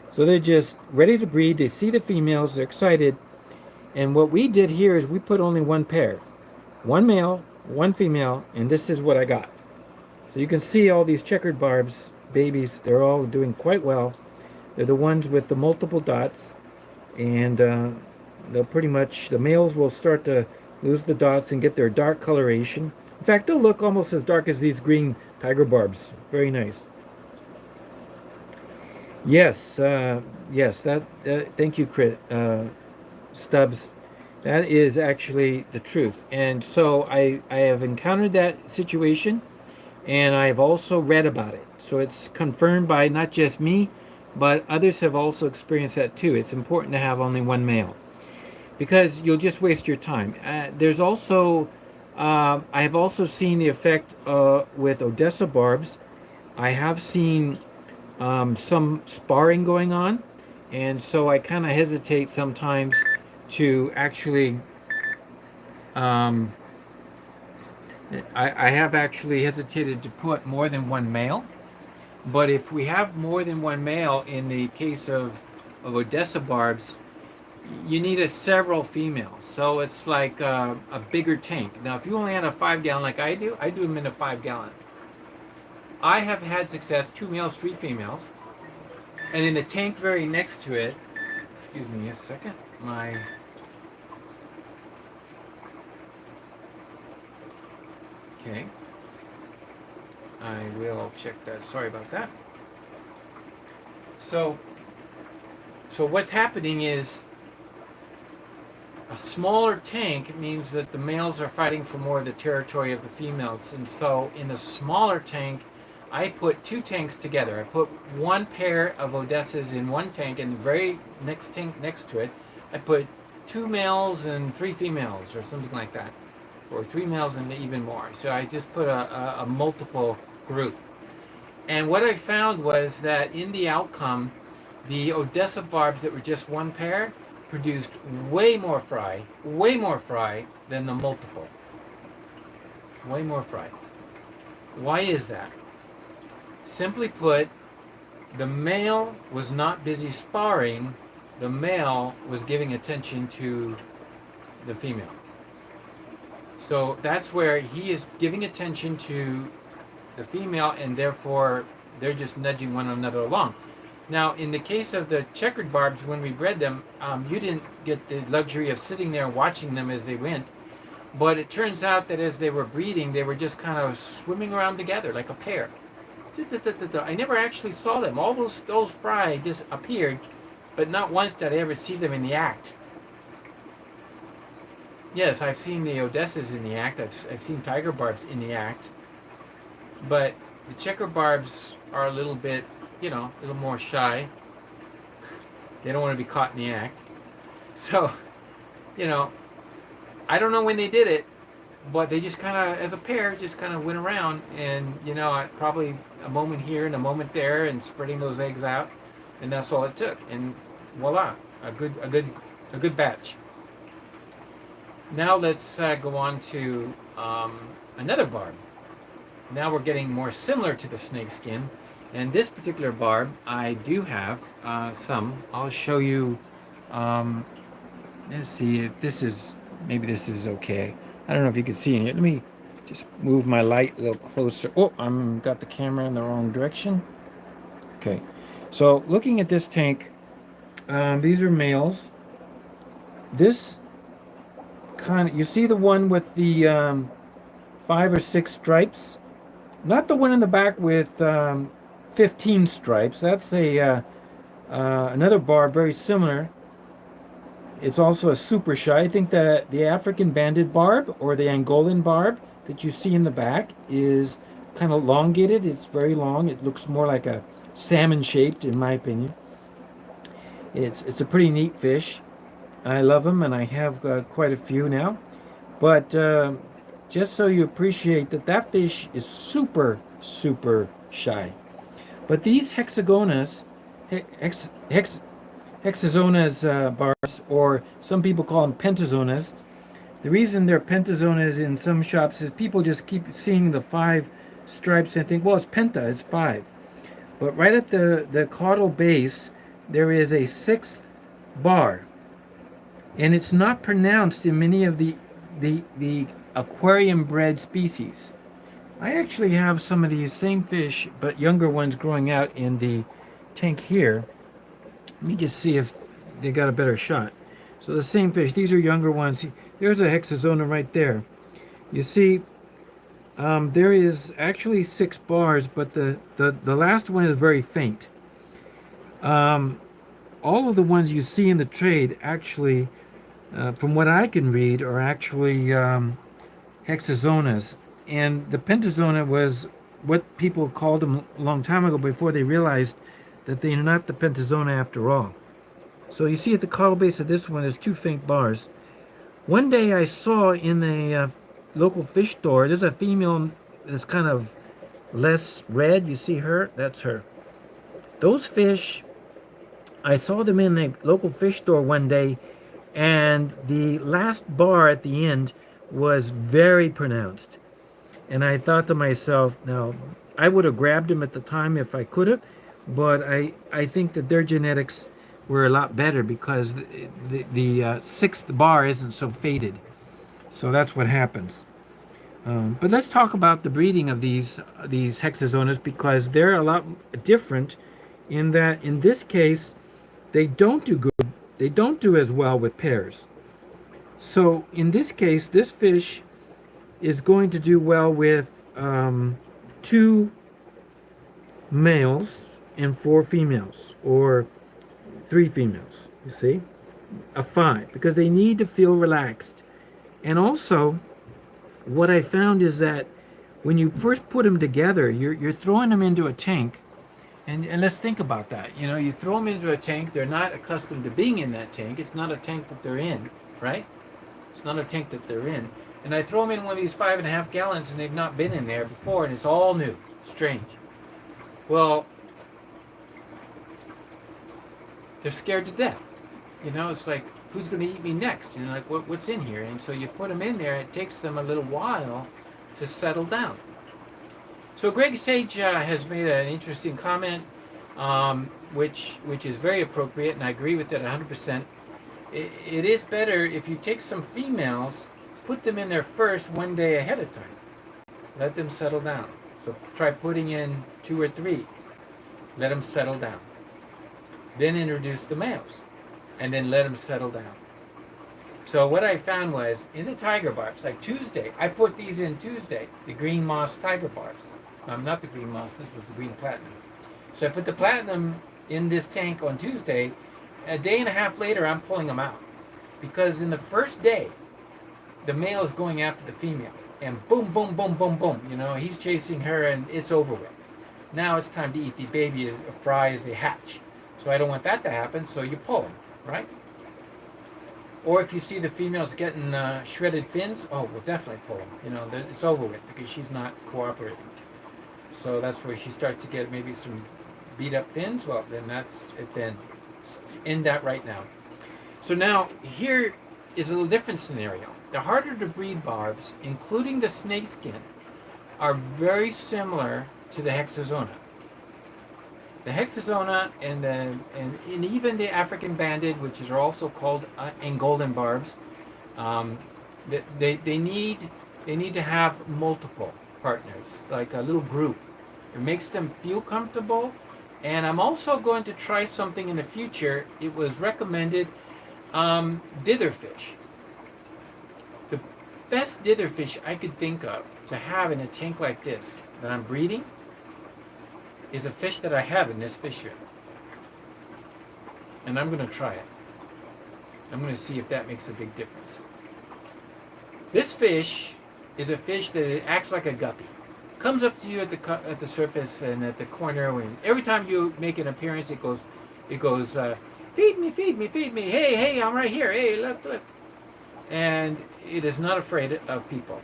So they're just ready to breed. They see the females, they're excited. And what we did here is we put only one pair. One male, one female, and this is what I got. So you can see all these checkered barbs, babies, they're all doing quite well. They're the ones with the multiple dots, and they'll pretty much, the males will start to lose the dots and get their dark coloration. In fact, they'll look almost as dark as these green tiger barbs. Very nice. Yes, thank you, Stubbs. That is actually the truth. And so I have encountered that situation, and I've also read about it. So it's confirmed by not just me, but others have also experienced that too. It's important to have only one male, because you'll just waste your time. There's also, I have also seen the effect with Odessa Barbs. I have seen some sparring going on, and so I kind of hesitate sometimes to actually I have actually hesitated to put more than one male, but if we have more than one male, in the case of Odessa Barbs, you need several females. So it's like a bigger tank. Now, if you only had a 5 gallon like I do them in a 5 gallon. I have had success, 2 males, 3 females. And in the tank very next to it, excuse me a second, okay, I will check that, sorry about that. So what's happening is a smaller tank means that the males are fighting for more of the territory of the females. And so in a smaller tank, I put 2 tanks together. I put one pair of Odessas in one tank, and the very next tank next to it, I put 2 males and 3 females, or something like that, or 3 males and even more. So I just put a multiple group. And what I found was that in the outcome, the Odessa Barbs that were just one pair produced way more fry than the multiple. Way more fry. Why is that? Simply put, the male was not busy sparring, the male was giving attention to the female. So that's where he is giving attention to the female, and therefore they're just nudging one another along. Now, in the case of the checkered barbs, when we bred them, you didn't get the luxury of sitting there watching them as they went. But it turns out that as they were breeding, they were just kind of swimming around together like a pair. I never actually saw them. All those fry just appeared, but not once did I ever see them in the act. Yes, I've seen the Odessas in the act. I've seen tiger barbs in the act. But the checker barbs are a little bit, a little more shy. They don't want to be caught in the act. So, I don't know when they did it, but they just kind of, as a pair, just kind of went around, and probably a moment here and a moment there, and spreading those eggs out, and that's all it took. And voila, a good batch. Now let's go on to another barb. Now we're getting more similar to the snakeskin. And this particular barb, I do have some. I'll show you. Let's see if this is, maybe this is okay. I don't know if you can see it. Let me just move my light a little closer. Oh, I'm got the camera in the wrong direction. Okay. So looking at this tank, these are males. This kind of, you see the one with the 5 or 6 stripes? Not the one in the back with 15 stripes. That's another barb very similar. It's also a super shy. I think that the African banded barb or the Angolan barb that you see in the back is kind of elongated. It's very long. It looks more like a salmon shaped, in my opinion. It's a pretty neat fish. I love them, and I have quite a few now. But just so you appreciate that fish is super shy. But these hexagonas, hexazonas barbs, or some people call them pentazonas. The reason they're pentazonas in some shops is people just keep seeing the 5 stripes and think, well, it's penta, it's 5. But right at the caudal base, there is a 6th bar. And it's not pronounced in many of the aquarium bred species. I actually have some of these same fish, but younger ones growing out in the tank here. Let me just see if they got a better shot. So the same fish, these are younger ones. There's a hexazona right there. You see, there is actually 6 bars, but the last one is very faint. All of the ones you see in the trade actually, from what I can read, are actually hexazonas. And the pentazona was what people called them a long time ago before they realized that they're not the pentazona after all. So you see at the caudal base of this one, there's 2 faint bars. One day I saw in a local fish store, there's a female that's kind of less red. You see her? That's her. Those fish, I saw them in the local fish store one day, and the last bar at the end was very pronounced. And I thought to myself, now, I would have grabbed them at the time if I could have, but I think that their genetics were a lot better because the sixth bar isn't so faded. So that's what happens. But let's talk about the breeding of these hexazonas because they're a lot different in that in this case they don't do good. They don't do as well with pairs. So in this case, this fish is going to do well with two males and four females, or three females. You see, a five, because they need to feel relaxed. And also, what I found is that when you first put them together, you're throwing them into a tank. And let's think about that. You know, you throw them into a tank. They're not accustomed to being in that tank. It's not a tank that they're in, right? It's not a tank that they're in. And I throw them in one of these 5.5 gallons, and they've not been in there before, and it's all new. Strange. Well, they're scared to death. You know, it's like, who's going to eat me next? And like, what's in here? And so you put them in there. It takes them a little while to settle down. So Greg Sage has made an interesting comment, which is very appropriate, and I agree with it 100%. It is better if you take some females, put them in there first one day ahead of time. Let them settle down. So try putting in 2 or 3. Let them settle down. Then introduce the males, and then let them settle down. So what I found was, in the tiger barbs, like Tuesday, I put these in Tuesday, the green moss tiger barbs. Not the green moss, this was the green platinum. So I put the platinum in this tank on Tuesday. A day and a half later, I'm pulling them out. Because in the first day, the male is going after the female. And boom, boom, boom, boom, boom. You know, he's chasing her and it's over with. Now it's time to eat the baby fry as they hatch. So I don't want that to happen, so you pull them, right? Or if you see the females getting shredded fins, oh, we'll definitely pull them. You know, it's over with because she's not cooperating. So that's where she starts to get maybe some beat up fins. Well, then it's in that right now. So now here is a little different scenario. The harder to breed barbs, including the snakeskin, are very similar to the hexazona. The hexazona and even the African banded, which are also called Angolan barbs, they need to have multiple partners, like a little group. It makes them feel comfortable. And I'm also going to try something in the future. It was recommended, dither fish. The best dither fish I could think of to have in a tank like this that I'm breeding is a fish that I have in this fish room. And I'm going to try it. I'm going to see if that makes a big difference. This fish is a fish that acts like a guppy. Comes up to you at the surface and at the corner, and every time you make an appearance, it goes, feed me, feed me, feed me. Hey, I'm right here. Hey, look. And it is not afraid of people.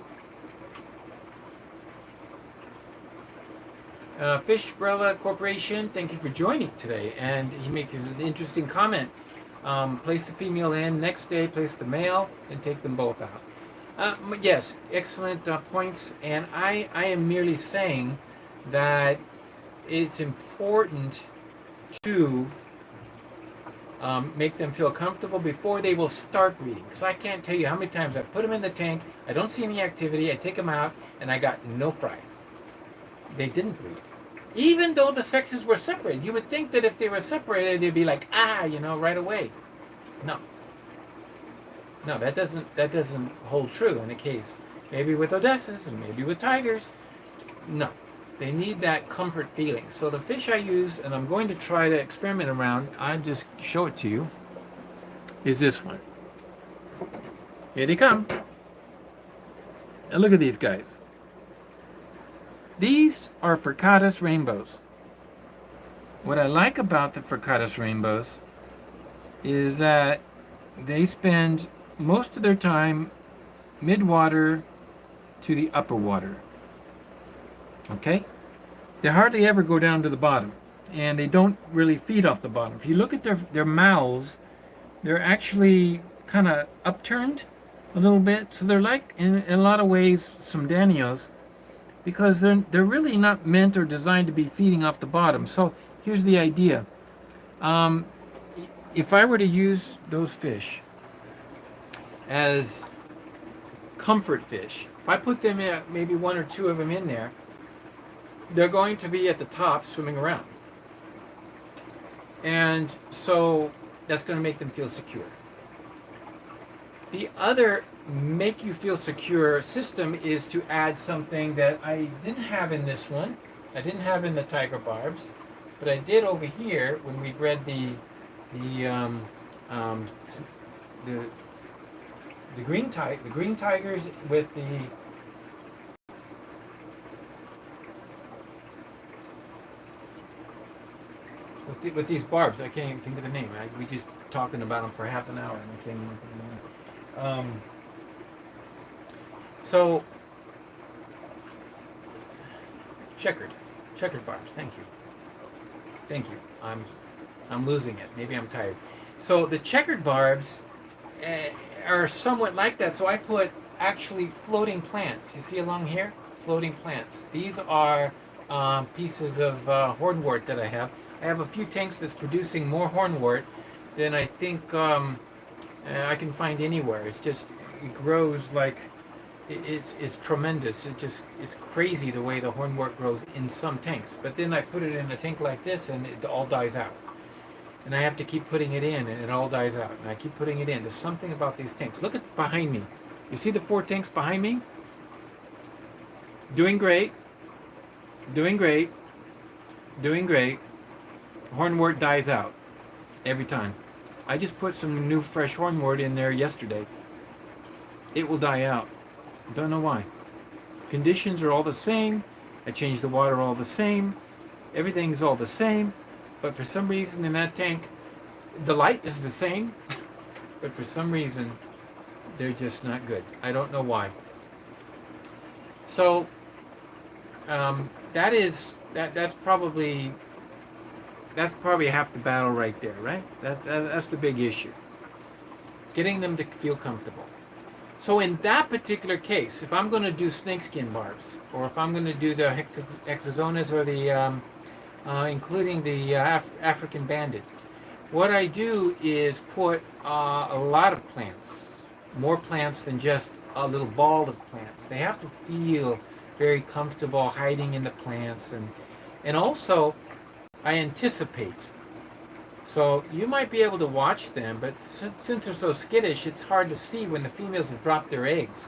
Fishbrella Corporation, thank you for joining today. And he makes an interesting comment. Place the female in, next day place the male, and take them both out. Yes, excellent points. And I am merely saying that it's important to make them feel comfortable before they will start breeding. Because I can't tell you how many times I put them in the tank, I don't see any activity, I take them out, and I got no fry. They didn't breed. Even though the sexes were separated. You would think that if they were separated, they'd be like, right away. No, that doesn't hold true in the case. Maybe with Odessas and maybe with tigers. No, they need that comfort feeling. So the fish I use, and I'm going to try to experiment around, I'll just show it to you, is this one. Here they come. And look at these guys. These are Furcatus rainbows. What I like about the Furcatus rainbows is that they spend most of their time mid-water to the upper water. Okay? They hardly ever go down to the bottom, and they don't really feed off the bottom. If you look at their mouths, they're actually kind of upturned a little bit. So they're like, in a lot of ways, some Danios. because they're really not meant or designed to be feeding off the bottom. So here's the idea. Um, if I were to use those fish as comfort fish, if I put them in, maybe one or two of them in there, they're going to be at the top swimming around. And so that's going to make them feel secure. The other make you feel secure system is to add something that I didn't have in this one. I didn't have in the tiger barbs, but I did over here when we bred the green tigers with with these barbs. I can't even think of the name. We just talking about them for half an hour and I can't even think of the name. So checkered barbs. Thank you. I'm losing it. Maybe I'm tired. So the checkered barbs are somewhat like that. So I put actually floating plants. You see along here, floating plants. These are pieces of hornwort that I have. I have a few tanks that's producing more hornwort than I think I can find anywhere. It's just, it grows like, it's tremendous. It's crazy the way the hornwort grows in some tanks. But then I put it in a tank like this and it all dies out. And I have to keep putting it in and it all dies out. And I keep putting it in. There's something about these tanks. Look at behind me. You see the 4 tanks behind me? Doing great. Hornwort dies out every time. I just put some new fresh hornwort in there yesterday. It will die out. Don't know why. Conditions are all the same. I changed the water all the same. Everything's all the same. But for some reason in that tank, the light is the same. But for some reason, they're just not good. I don't know why. So that's probably half the battle right there, right? That's the big issue. Getting them to feel comfortable. So in that particular case, if I'm going to do snakeskin barbs, or if I'm going to do the hexazonas or the including the African banded, what I do is put a lot of plants, more plants than just a little ball of plants. They have to feel very comfortable hiding in the plants, and also I anticipate. So you might be able to watch them, but since they're so skittish, it's hard to see when the females have dropped their eggs.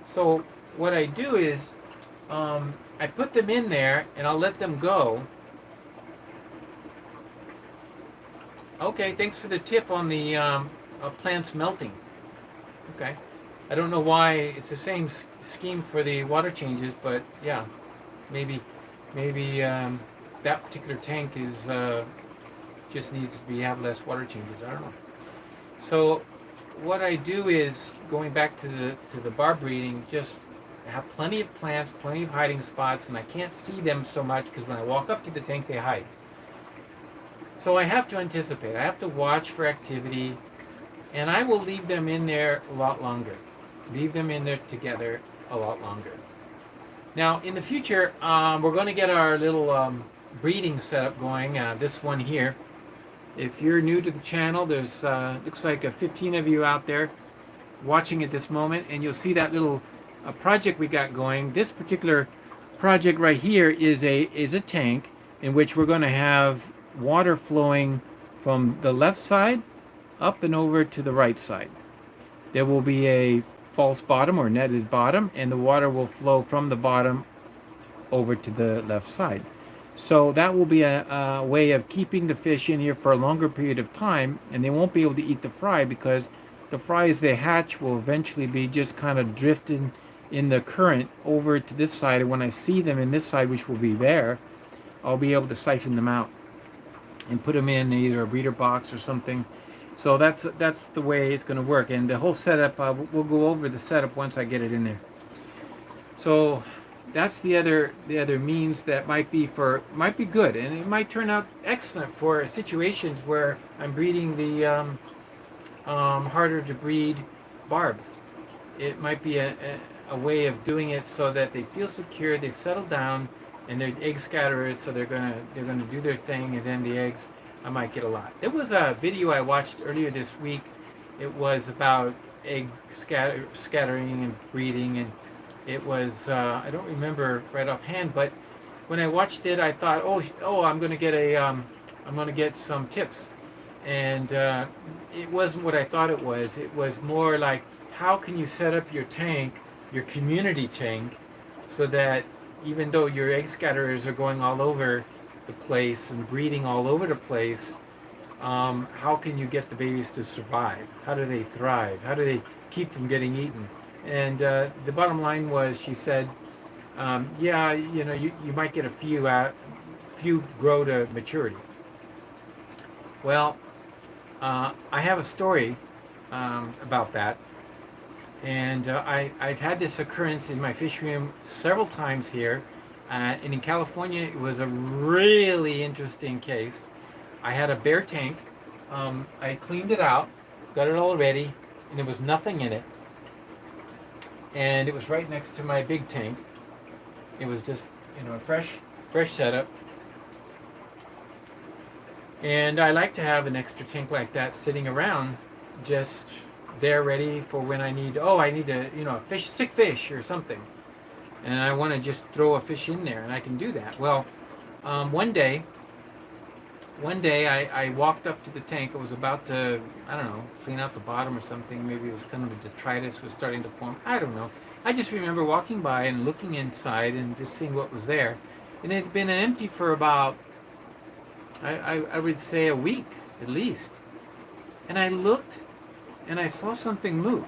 So what I do is I put them in there and I'll let them go. Okay, thanks for the tip on the plants melting. Okay, I don't know why it's the same scheme for the water changes, but yeah, maybe that particular tank is just needs to have less water changes. I don't know. So what I do is, going back to the barb breeding, just have plenty of plants, plenty of hiding spots, and I can't see them so much because when I walk up to the tank, they hide. So I have to anticipate. I have to watch for activity, and I will leave them in there a lot longer. Leave them in there together a lot longer. Now, in the future, we're going to get our little breeding setup going. This one here. If you're new to the channel, there's looks like 15 of you out there watching at this moment, and you'll see that little project we got going. This particular project right here is a tank in which we're going to have water flowing from the left side up and over to the right side. There will be a false bottom or netted bottom, and the water will flow from the bottom over to the left side. So that will be a way of keeping the fish in here for a longer period of time, and they won't be able to eat the fry because the fry as they hatch will eventually be just kind of drifting in the current over to this side, and when I see them in this side, which will be there, I'll be able to siphon them out and put them in either a breeder box or something. So that's the way it's going to work, and the whole setup, we'll go over the setup once I get it in there. So that's the other means that might be good, and it might turn out excellent for situations where I'm breeding the harder to breed barbs. It might be a way of doing it so that they feel secure, they settle down, and they're egg scatterers, so they're gonna do their thing, and then the eggs, I might get a lot. There was a video I watched earlier this week. It was about egg scattering and breeding, and it was I don't remember right offhand, but when I watched it, I thought, oh, I'm gonna get I'm gonna get some tips, and it wasn't what I thought it was. It was more like, how can you set up your tank, your community tank, so that even though your egg scatterers are going all over the place and breeding all over the place, how can you get the babies to survive? How do they thrive? How do they keep from getting eaten? And the bottom line was, she said, yeah, you might get a few grow to maturity. Well, I have a story about that. And I've had this occurrence in my fish room several times here. And in California, it was a really interesting case. I had a bare tank. I cleaned it out, got it all ready, and there was nothing in it. And it was right next to my big tank. It was just, a fresh setup. And I like to have an extra tank like that sitting around, just there ready for when I need a sick fish or something, and I want to just throw a fish in there, and I can do that. Well, one day I walked up to the tank. I was about to, I don't know, clean out the bottom or something. Maybe it was kind of a detritus was starting to form. I don't know. I just remember walking by and looking inside and just seeing what was there, and it had been empty for about, I would say, a week at least. And I looked, and I saw something move.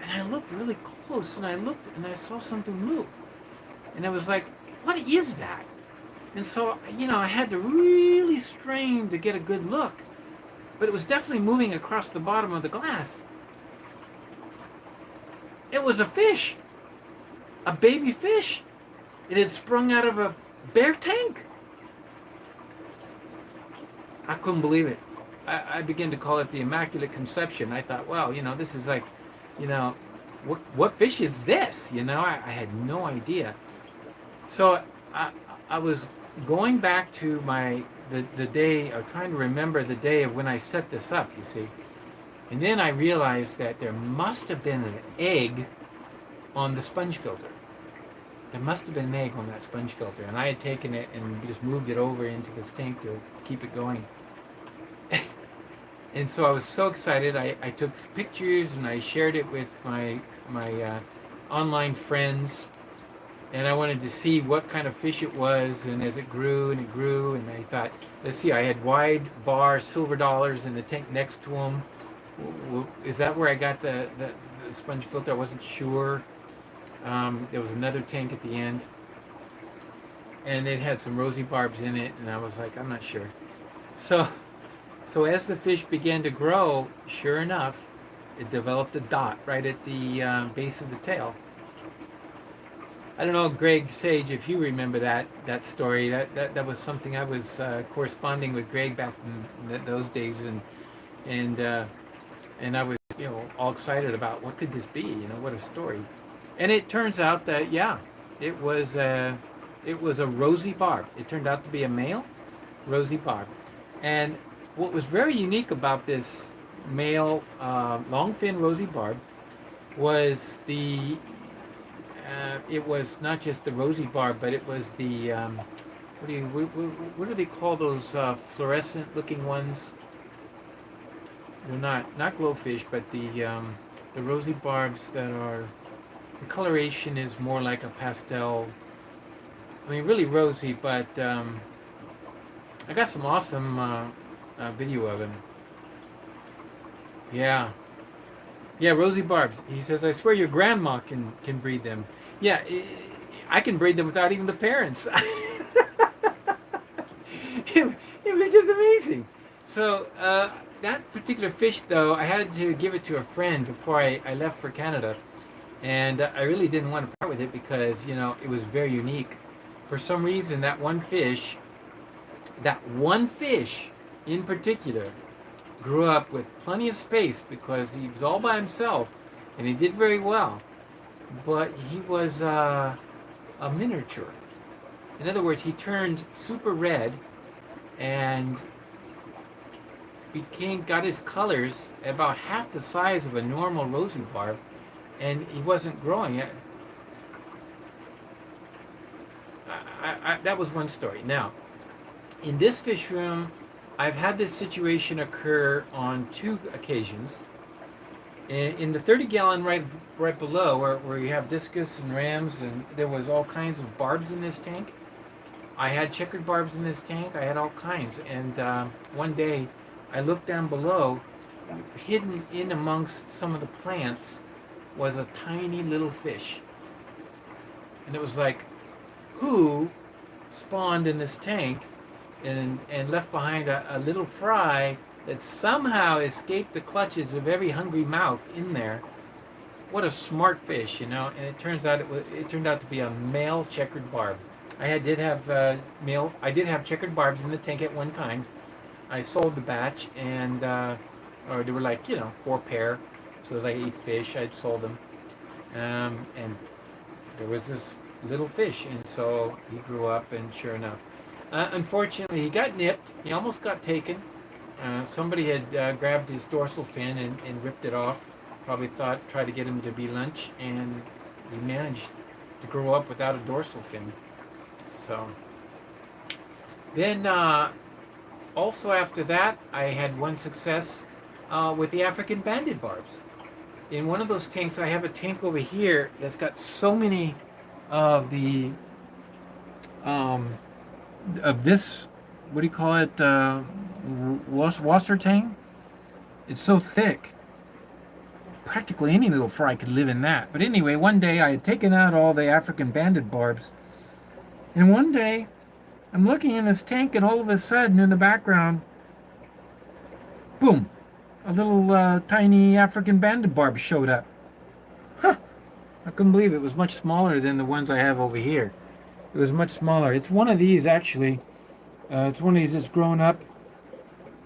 And I looked really close, and I looked, and I saw something move. And I was like, what is that? And so, I had to really strain to get a good look. But it was definitely moving across the bottom of the glass. It was a fish. A baby fish. It had sprung out of a bare tank. I couldn't believe it. I began to call it the Immaculate Conception. I thought, well, this is like, what fish is this? I had no idea. So I was going back to the day, or trying to remember the day of when I set this up, you see. And then I realized that there must have been an egg on the sponge filter. There must have been an egg on that sponge filter. And I had taken it and just moved it over into this tank to keep it going. And so I was so excited. I took pictures and I shared it with my online friends, and I wanted to see what kind of fish it was. And as it grew and it grew, and I thought, let's see, I had wide bar silver dollars in the tank next to them. Is that where I got the sponge filter? I wasn't sure. There was another tank at the end, and it had some rosy barbs in it, and I was like, I'm not sure. So as the fish began to grow, sure enough, it developed a dot right at the base of the tail. I don't know, Greg Sage, if you remember that story. That was something I was corresponding with Greg back in those days, and I was all excited about what could this be? What a story. And it turns out that it was a rosy barb. It turned out to be a male rosy barb, and what was very unique about this male longfin rosy barb was it was not just the rosy barb, but it was the what do they call those fluorescent looking ones? They're not glowfish, but the rosy barbs that are, the coloration is more like a pastel. I mean, really rosy, but I got some awesome video of him. Yeah, rosy barbs. He says, I swear your grandma can breed them. Yeah, I can breed them without even the parents. It was just amazing. So that particular fish, though, I had to give it to a friend before I left for Canada, and I really didn't want to part with it because it was very unique. For some reason, that one fish in particular grew up with plenty of space because he was all by himself, and he did very well. but he was a miniature. In other words, he turned super red and got his colors about half the size of a normal rosy barb, and he wasn't growing. That was one story. Now, in this fish room, I've had this situation occur on 2 occasions. In the 30-gallon right below, where you have discus and rams, and there was all kinds of barbs in this tank. I had checkered barbs in this tank. I had all kinds. And one day, I looked down below. Hidden in amongst some of the plants was a tiny little fish. And it was like, who spawned in this tank and left behind a little fry that somehow escaped the clutches of every hungry mouth in there? What a smart fish, you know! And it turned out to be a male checkered barb. I did have checkered barbs in the tank at one time. I sold the batch, and or they were like 4 pair, so like 8 fish. I'd sold them, and there was this little fish, and so he grew up, and sure enough, unfortunately, he got nipped. He almost got taken. Somebody had grabbed his dorsal fin and ripped it off. Probably tried to get him to be lunch, and he managed to grow up without a dorsal fin. So then, also after that, I had one success with the African banded barbs. In one of those tanks, I have a tank over here that's got so many of the of this, what do you call it, wasser tang. It's so thick. Practically any little fry could live in that. But anyway, one day I had taken out all the African banded barbs, and one day I'm looking in this tank, and all of a sudden in the background, boom, a little tiny African banded barb showed up. Huh. I couldn't believe it. It was much smaller than the ones I have over here. It was much smaller. It's one of these, actually. It's one of these that's grown up,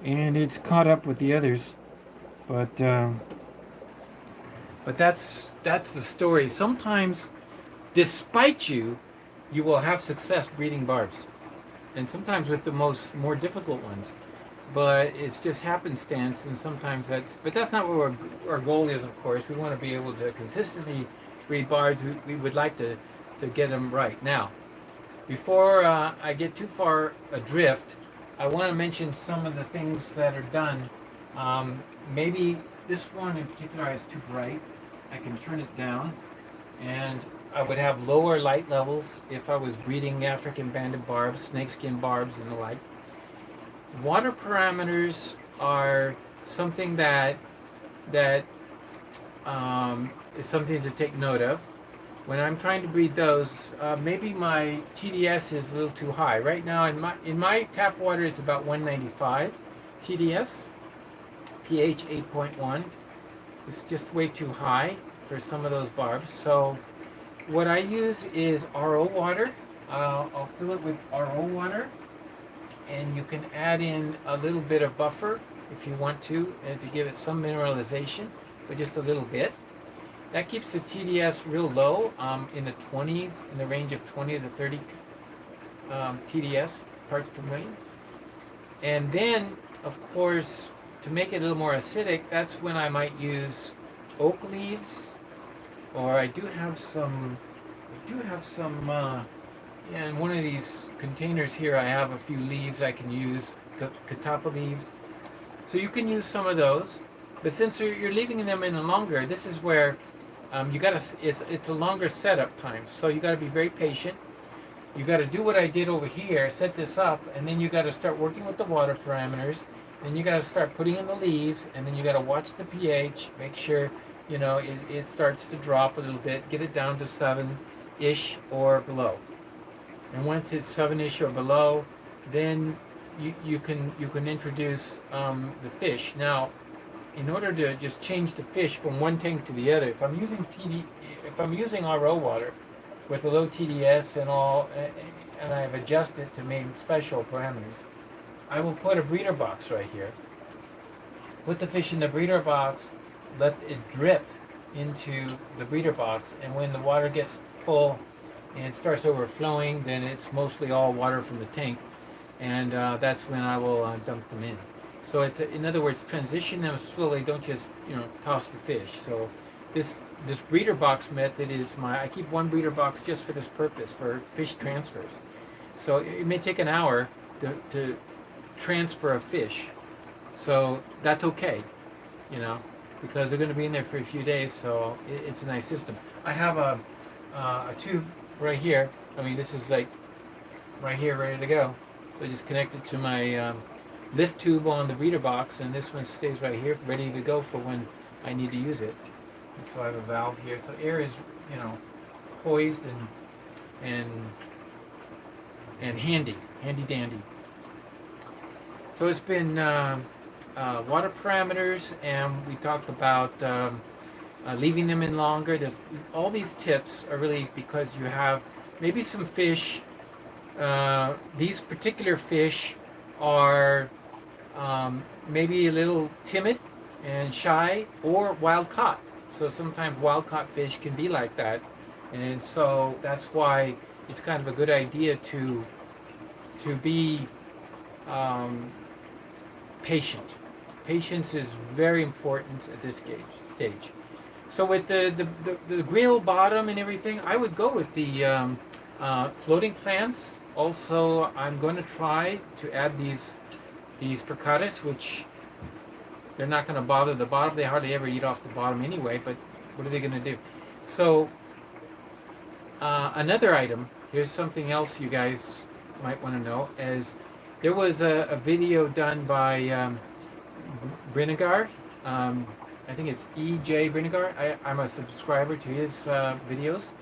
and it's caught up with the others. But that's the story. Sometimes, despite you will have success breeding barbs, and sometimes with the more difficult ones. But it's just happenstance, and sometimes that's not what our goal is. Of course, we want to be able to consistently breed barbs. We would like to get them right. Now, before I get too far adrift, I want to mention some of the things that are done. Maybe this one in particular is too bright. I can turn it down, and I would have lower light levels if I was breeding African banded barbs, snakeskin barbs, and the like. Water parameters are something that is something to take note of. When I'm trying to breed those, maybe my TDS is a little too high. Right now, in my tap water, it's about 195 TDS, pH 8.1. It's just way too high for some of those barbs. So what I use is RO water. I'll fill it with RO water, and you can add in a little bit of buffer if you want to give it some mineralization, but just a little bit. That keeps the TDS real low, in the 20s, in the range of 20 to 30 TDS, parts per million. And then, of course, to make it a little more acidic, that's when I might use oak leaves, or I do have some, in one of these containers here, I have a few leaves I can use, catappa leaves. So you can use some of those, but since you're leaving them in longer, this is where it's a longer setup time. So you gotta be very patient. You gotta do what I did over here, set this up, and then you gotta start working with the water parameters. Then you gotta start putting in the leaves, and then you gotta watch the pH, make sure it starts to drop a little bit, get it down to 7-ish or below. And once it's 7-ish or below, then you can introduce the fish. Now, in order to just change the fish from one tank to the other, if I'm using RO water with a low TDS and all, and I've adjusted to make special parameters, I will put a breeder box right here. Put the fish in the breeder box, let it drip into the breeder box, and when the water gets full and starts overflowing, then it's mostly all water from the tank, and that's when I will dump them in. So it's in other words, transition them slowly. Don't just toss the fish. So this breeder box method is I keep one breeder box just for this purpose, for fish transfers. So it may take an hour to transfer a fish. So that's okay, because they're going to be in there for a few days. So it's a nice system. I have a tube right here. I mean, this is like right here, ready to go. So I just connect it to my lift tube on the breeder box, and this one stays right here, ready to go for when I need to use it. And so I have a valve here, so air is, poised and handy dandy. So it's been water parameters, and we talked about leaving them in longer. There's all these tips are really because you have maybe some fish. These particular fish are maybe a little timid and shy, or wild caught. So sometimes wild caught fish can be like that, and so that's why it's kind of a good idea to be patient. Patience is very important at this stage. So with the grill bottom and everything, I would go with the floating plants. Also, I'm going to try to add these fricatas, which they're not going to bother the bottom. They hardly ever eat off the bottom anyway, but what are they going to do? So another item, here's something else you guys might want to know, is there was a video done by Brinigar. I think it's E.J. Brinigar. I'm a subscriber to his videos.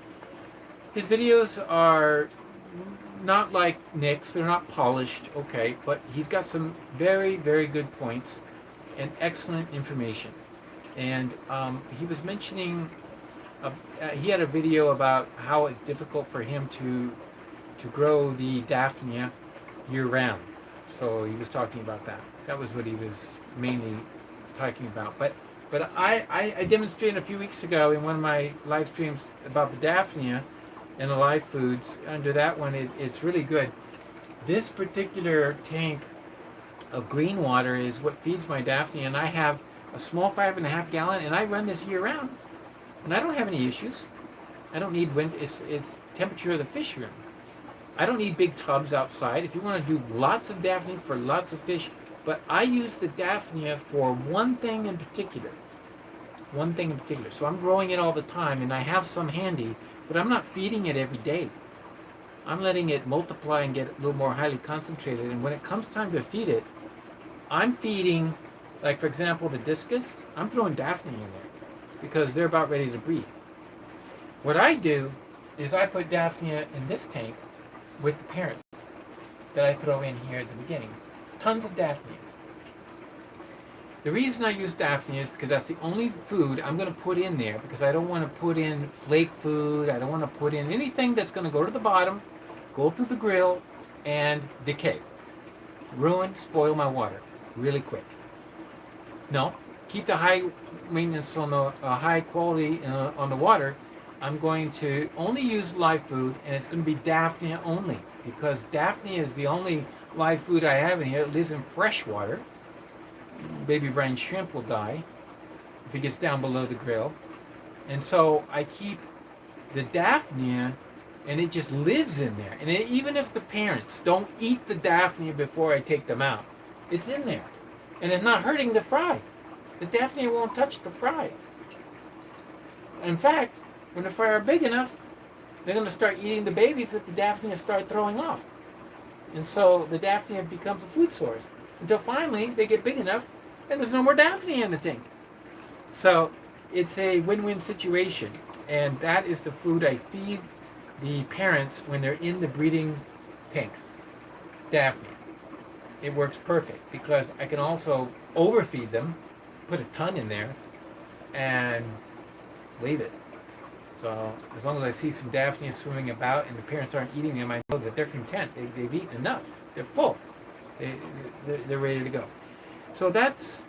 His videos are not like Nick's. They're not polished, okay, but he's got some very, very good points and excellent information. And he was mentioning, he had a video about how it's difficult for him to grow the Daphnia year-round. So he was talking about that. That was what he was mainly talking about. But I demonstrated a few weeks ago in one of my live streams about the Daphnia and the live foods. Under that one, it's really good. This particular tank of green water is what feeds my Daphnia, and I have a small 5.5 gallon, and I run this year round, and I don't have any issues. I don't need wind. It's temperature of the fish room. I don't need big tubs outside. If you want to do lots of Daphnia for lots of fish, but I use the Daphnia for one thing in particular. One thing in particular. So I'm growing it all the time, and I have some handy, but I'm not feeding it every day. I'm letting it multiply and get a little more highly concentrated, and when it comes time to feed it, I'm feeding, like for example, the Discus, I'm throwing Daphnia in there because they're about ready to breed. What I do is I put Daphnia in this tank with the parents that I throw in here at the beginning. Tons of Daphnia. The reason I use Daphnia is because that's the only food I'm going to put in there, because I don't want to put in flake food. I don't want to put in anything that's going to go to the bottom, go through the grill, and decay. Ruin, spoil my water really quick. No, keep the high maintenance on the high quality on the water. I'm going to only use live food, and it's going to be Daphnia only, because Daphnia is the only live food I have in here. It lives in fresh water. Baby brine shrimp will die if it gets down below the grill. And so I keep the Daphnia, and it just lives in there. And even if the parents don't eat the Daphnia before I take them out, it's in there. And it's not hurting the fry. The Daphnia won't touch the fry. In fact, when the fry are big enough, they're going to start eating the babies that the Daphnia start throwing off. And so the Daphnia becomes a food source. Until finally they get big enough and there's no more Daphnia in the tank. So it's a win-win situation. And that is the food I feed the parents when they're in the breeding tanks. Daphnia. It works perfect because I can also overfeed them, put a ton in there, and leave it. So as long as I see some Daphnia swimming about and the parents aren't eating them, I know that they're content. They've eaten enough. They're full. They're ready to go. So that's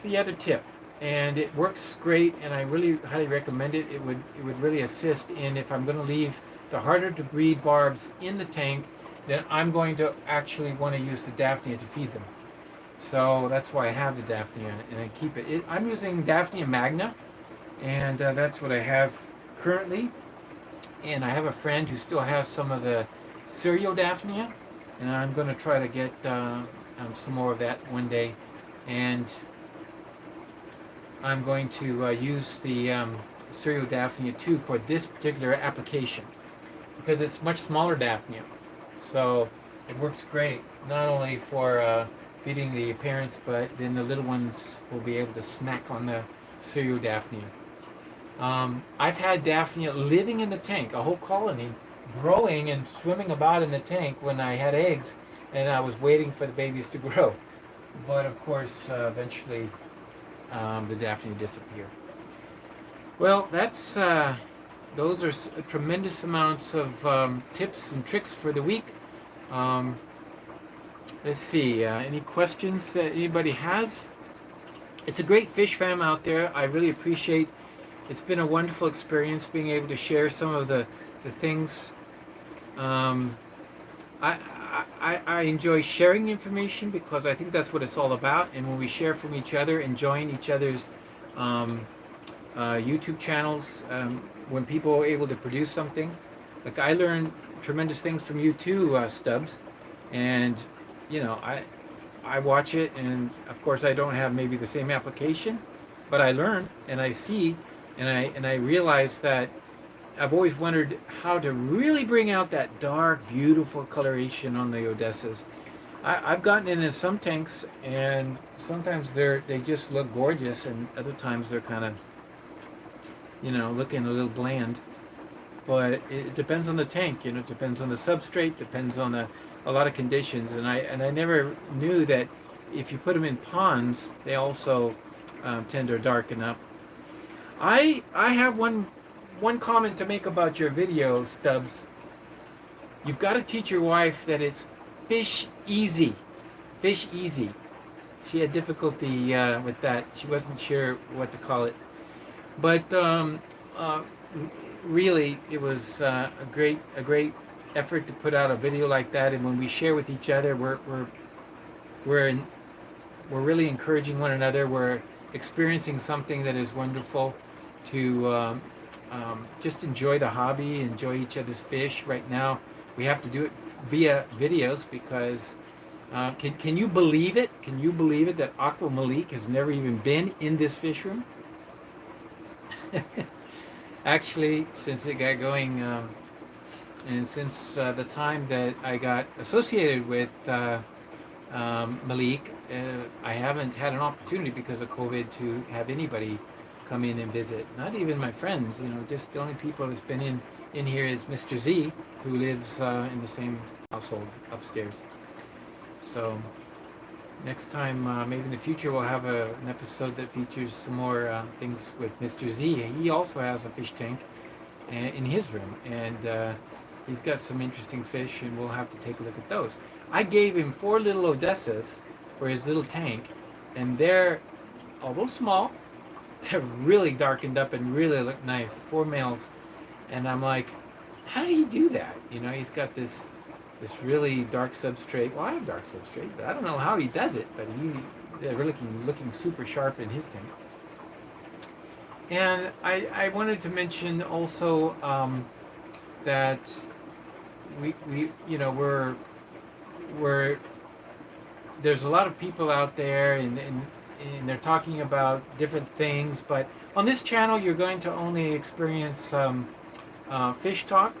the other tip. and it works great, and I really highly recommend it. It would really assist in, if I'm going to leave the harder to breed barbs in the tank, then I'm going to actually want to use the Daphnia to feed them. So that's why I have the Daphnia, and I keep it. I'm using Daphnia magna, and that's what I have currently. And I have a friend who still has some of the cereal Daphnia, and I'm going to try to get some more of that one day. And I'm going to use the cereal Daphnia too for this particular application, because it's much smaller Daphnia. So it works great, not only for feeding the parents, but then the little ones will be able to snack on the cereal Daphnia. I've had Daphnia living in the tank, a whole colony, growing and swimming about in the tank when I had eggs, and I was waiting for the babies to grow. But of course, eventually, the Daphnia disappeared. Well, that's those are tremendous amounts of tips and tricks for the week. Let's see, any questions that anybody has? It's a great fish fam out there. I really appreciate. It's been a wonderful experience being able to share some of the things. I enjoy sharing information because I think that's what it's all about. And when we share from each other and join each other's YouTube channels, when people are able to produce something, like I learned tremendous things from you too, Stubbs. And you know, I watch it, and of course I don't have maybe the same application, but I learn and I see, and I realize that I've always wondered how to really bring out that dark, beautiful coloration on the Odessas. I've gotten into some tanks, and sometimes they just look gorgeous, and other times they're kind of, looking a little bland. But it depends on the tank, it depends on the substrate, depends on a lot of conditions, and I never knew that if you put them in ponds, they also tend to darken up. I have one comment to make about your video, Stubbs. You've got to teach your wife that it's fish easy. Fish easy. She had difficulty with that. She wasn't sure what to call it. But really, it was a great effort to put out a video like that. And when we share with each other, we're really encouraging one another. We're experiencing something that is wonderful to just enjoy the hobby, enjoy each other's fish. Right now, we have to do it via videos because can you believe it? Can you believe it that Aqua Malik has never even been in this fish room? Actually, since it got going, and since the time that I got associated with Malik, I haven't had an opportunity because of COVID to have anybody come in and visit. Not even my friends, just the only people that's been in here is Mr. Z, who lives in the same household upstairs. So next time, maybe in the future, we'll have an episode that features some more things with Mr. Z. He also has a fish tank in his room, and he's got some interesting fish, and we'll have to take a look at those. I gave him 4 little Odessas for his little tank, and they're, although small, they're really darkened up and really look nice. 4 males, and I'm like, how did he do that? He's got this really dark substrate. Well, I have dark substrate, but I don't know how he does it. But they're really looking super sharp in his tank. And I wanted to mention also that we're there's a lot of people out there, and they're talking about different things. But on this channel, you're going to only experience fish talk.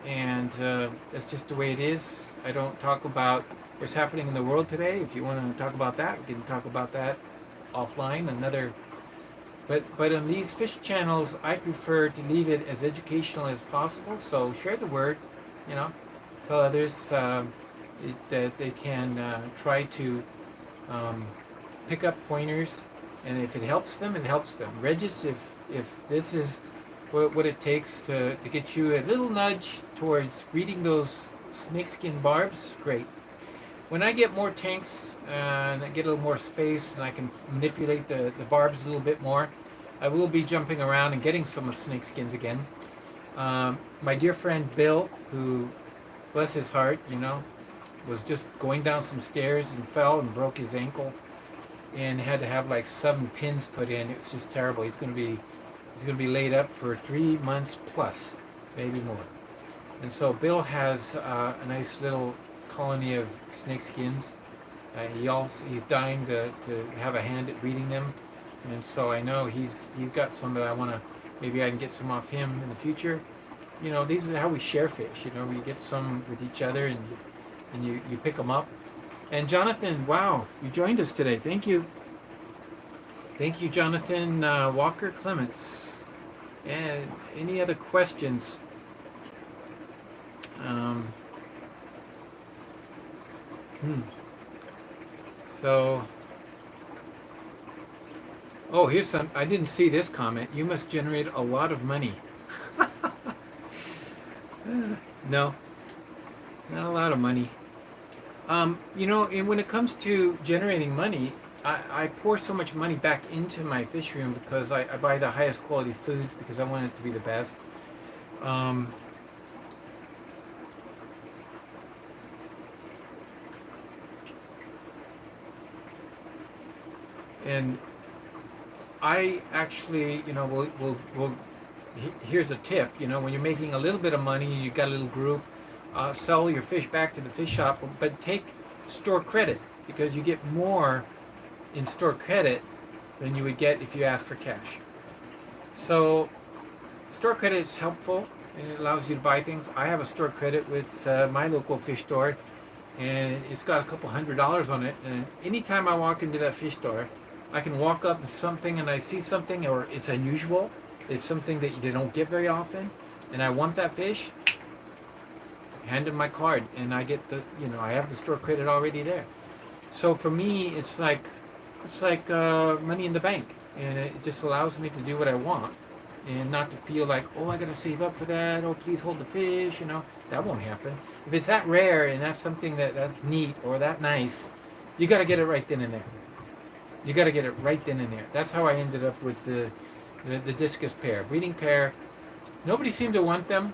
And that's just the way it is. I don't talk about what's happening in the world today. If you want to talk about that, we can talk about that offline. But on these fish channels, I prefer to leave it as educational as possible. So share the word, tell others that they can try to pick up pointers, and if it helps them, it helps them. Regis, if this is what it takes to get you a little nudge towards reading those snakeskin barbs, great. when I get more tanks and I get a little more space and I can manipulate the barbs a little bit more, I will be jumping around and getting some snake skins again. My dear friend Bill, who, bless his heart, was just going down some stairs and fell and broke his ankle and had to have like 7 pins put in. It's just terrible. He's gonna be laid up for 3 months plus, maybe more. And so Bill has a nice little colony of snake skins. He's dying to have a hand at breeding them, and so I know he's got some that I want to. Maybe I can get some off him in the future. These are how we share fish. We get some with each other, and you pick them up. And Jonathan, wow, you joined us today. Thank you, Jonathan Walker Clements. And any other questions? Um, So, here's some. I didn't see this comment. You must generate a lot of money. No, not a lot of money. And when it comes to generating money, I pour so much money back into my fish room because I buy the highest quality foods because I want it to be the best. Um, and I actually, here's a tip. When you're making a little bit of money and you've got a little group, sell your fish back to the fish shop, but take store credit because you get more in store credit than you would get if you ask for cash. So store credit is helpful and it allows you to buy things. I have a store credit with my local fish store, and it's got a couple $100s on it. And anytime I walk into that fish store, I can walk up to something and I see something, or it's unusual, it's something that you don't get very often, and I want that fish, hand them my card, and I get I have the store credit already there. So for me, it's like money in the bank, and it just allows me to do what I want, and not to feel like, I gotta save up for that. Oh, please hold the fish. That won't happen. If it's that rare and that's something that's neat or that nice, you gotta get it right then and there. You got to get it right then and there. That's how I ended up with the Discus pair, breeding pair. Nobody seemed to want them.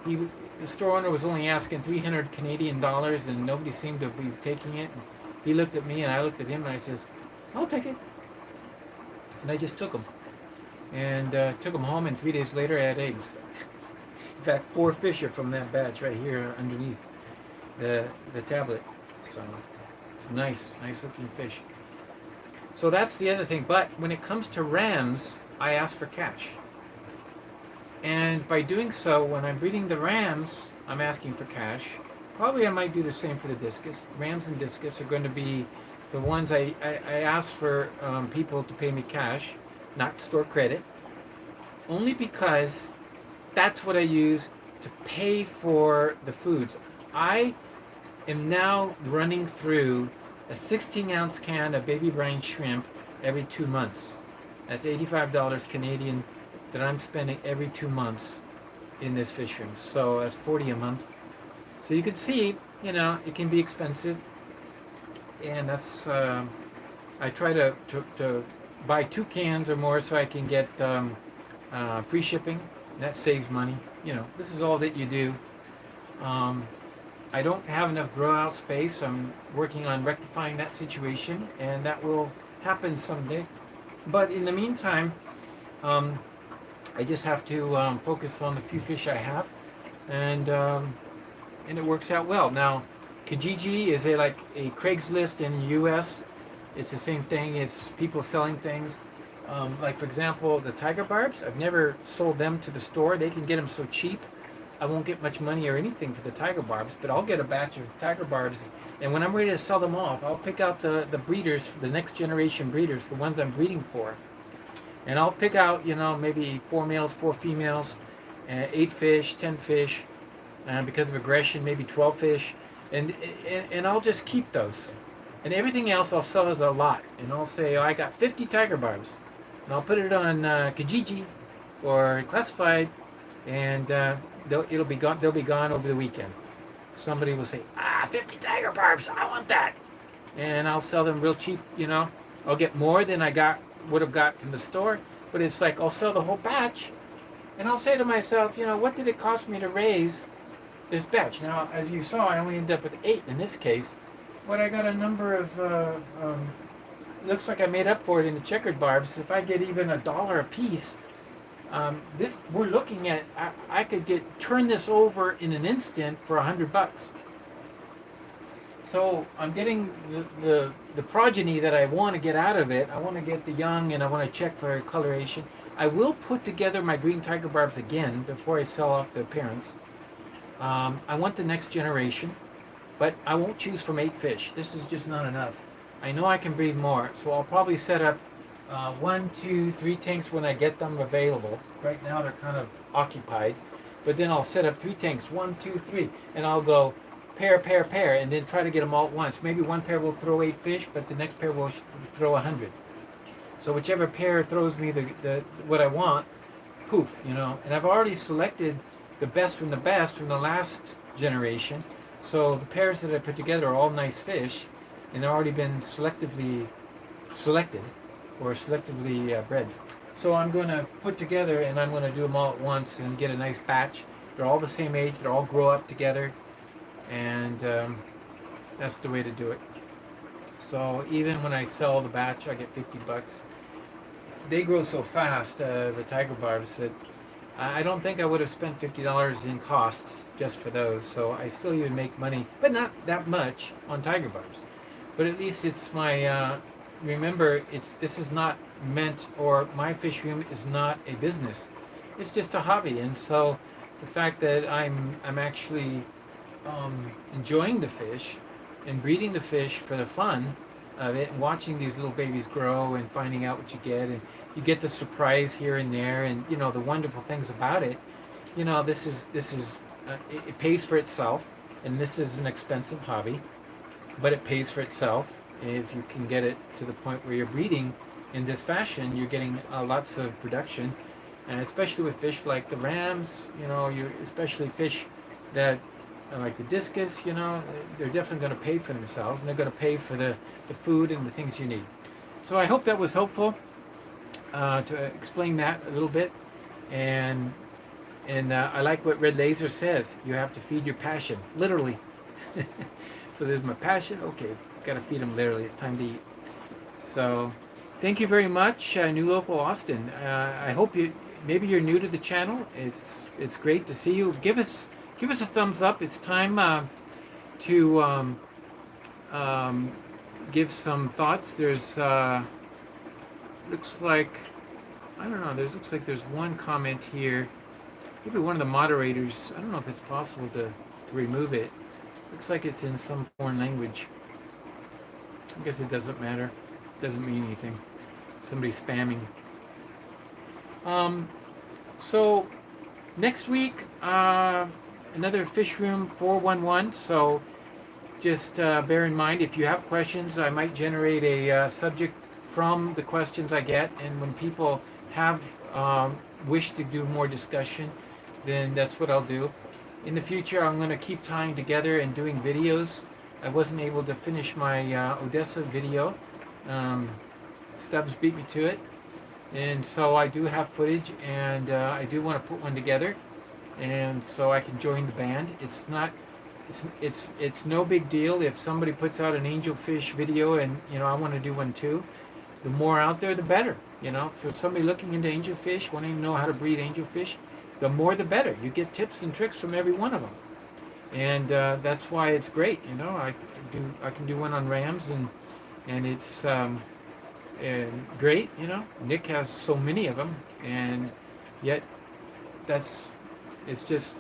The store owner was only asking 300 Canadian dollars, and nobody seemed to be taking it. He looked at me, and I looked at him, and I says, "I'll take it." And I just took them, and took them home. And 3 days later, I had eggs. In fact, 4 fish are from that batch right here underneath the tablet. So it's nice looking fish. So that's the other thing. But when it comes to rams, I ask for cash. And by doing so, when I'm breeding the rams, I'm asking for cash. Probably I might do the same for the discus. Rams and discus are going to be the ones I ask for people to pay me cash, not store credit. Only because that's what I use to pay for the foods. I am now running through a 16-ounce can of baby brine shrimp every 2 months. That's $85 Canadian that I'm spending every 2 months in this fish room. So that's $40 a month. So you can see, it can be expensive. And that's, I try to buy 2 cans or more so I can get free shipping. That saves money. This is all that you do. I don't have enough grow out space, so I'm working on rectifying that situation, and that will happen someday. But in the meantime, I just have to focus on the few fish I have, and it works out well. Now, Kijiji is like a Craigslist in the U.S. It's the same thing. It's people selling things. Like, for example, the tiger barbs. I've never sold them to the store. They can get them so cheap. I won't get much money or anything for the tiger barbs, but I'll get a batch of tiger barbs, and when I'm ready to sell them off, I'll pick out the breeders, the next generation breeders, the ones I'm breeding for, and I'll pick out, maybe 4 males, 4 females, 8 fish, 10 fish, because of aggression, maybe 12 fish, and I'll just keep those, and everything else I'll sell as a lot, and I'll say, I got 50 tiger barbs, and I'll put it on Kijiji or classified, and it'll be gone. They'll be gone over the weekend. Somebody will say, 50 tiger barbs, I want that. And I'll sell them real cheap, you know. I'll get more than I would have got from the store, but it's like I'll sell the whole batch, and I'll say to myself, you know, what did it cost me to raise this batch? Now, as you saw, I only ended up with 8 in this case, but I got a number of, looks like I made up for it in the checkered barbs. If I get even $1 a piece, this we're looking at, I could turn this over in an instant for $100. So I'm getting the progeny that I want to get out of it. I want to get the young, and I want to check for coloration. I will put together my green tiger barbs again before I sell off the parents. I want the next generation, but I won't choose from 8 fish. This is just not enough. I know I can breed more, so I'll probably set up 1, 2, 3 tanks when I get them available. Right now they're kind of occupied, but then I'll set up 3 tanks, 1, 2, 3, and I'll go pair, pair, pair, and then try to get them all at once. Maybe one pair will throw 8 fish, but the next pair will throw 100. So whichever pair throws me the what I want, poof, you know. And I've already selected the best from the last generation. So the pairs that I put together are all nice fish, and they've already been selectively selected or selectively bred. So I'm going to put together, and I'm going to do them all at once and get a nice batch. They're all the same age. They'll all grow up together, and that's the way to do it. So even when I sell the batch, I get $50. They grow so fast, the tiger barbs, that I don't think I would have spent $50 in costs just for those. So I still even make money, but not that much on tiger barbs. But at least it's my, remember, this is not meant, or my fish room is not a business. It's just a hobby. And so the fact that I'm actually enjoying the fish and breeding the fish for the fun of it, and watching these little babies grow and finding out what you get, and you get the surprise here and there, and you know the wonderful things about it. You know, this is it pays for itself, and this is an expensive hobby, but it pays for itself if you can get it to the point where you're breeding in this fashion. You're getting lots of production, and especially with fish like the rams, you know, especially fish that like the discus, you know, they're definitely going to pay for themselves, and they're going to pay for the food and the things you need. So I hope that was helpful to explain that a little bit. And I like what Red Laser says. You have to feed your passion, literally. So there's my passion. Okay, got to feed them literally. It's time to eat. So thank you very much, New Local Austin. I hope maybe you're new to the channel. It's great to see you. Give us a thumbs up. It's time to give some thoughts. There's looks like, I don't know, looks like there's one comment here. Maybe one of the moderators, I don't know if it's possible to remove it. Looks like it's in some foreign language. I guess it doesn't matter. Doesn't mean anything. Somebody's spamming. So next week, another Fish Room 411. So just bear in mind, if you have questions, I might generate a subject from the questions I get, and when people have wish to do more discussion, then that's what I'll do. In the future, I'm going to keep tying together and doing videos. I wasn't able to finish my Odessa video. Stubbs beat me to it, and so I do have footage, and I do want to put one together, and so I can join the band. It's not, it's no big deal if somebody puts out an angelfish video, and you know I want to do one too. The more out there, the better. You know, for somebody looking into angelfish, wanting to know how to breed angelfish, the more the better. You get tips and tricks from every one of them, and that's why it's great. You know, I can do one on rams, and it's great. You know, Nick has so many of them, and yet it's just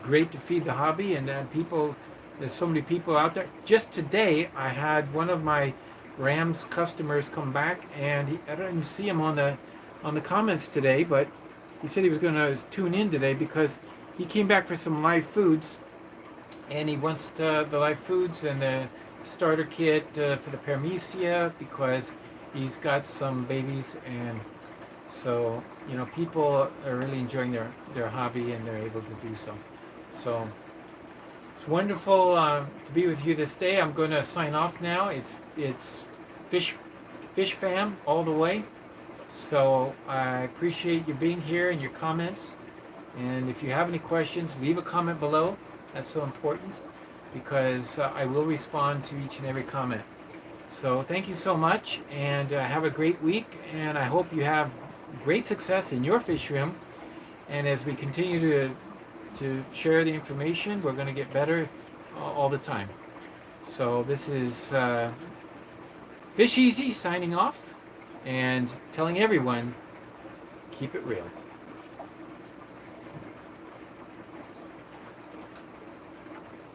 great to feed the hobby, and people. There's so many people out there. Just today, I had one of my Rams customers come back, and I didn't see him on the comments today, but he said he was going to tune in today because he came back for some live foods, and he wants the live foods and the starter kit for the paramecia because he's got some babies, and so you know people are really enjoying their hobby, and they're able to do so. So it's It's wonderful to be with you this day. I'm going to sign off now. It's fish fam all the way. So I appreciate you being here and your comments. And if you have any questions, leave a comment below. That's so important because I will respond to each and every comment. So thank you so much, and have a great week. And I hope you have great success in your fish room. And as we continue to share the information, we're going to get better all the time. So this is Fish Easy signing off and telling everyone, keep it real.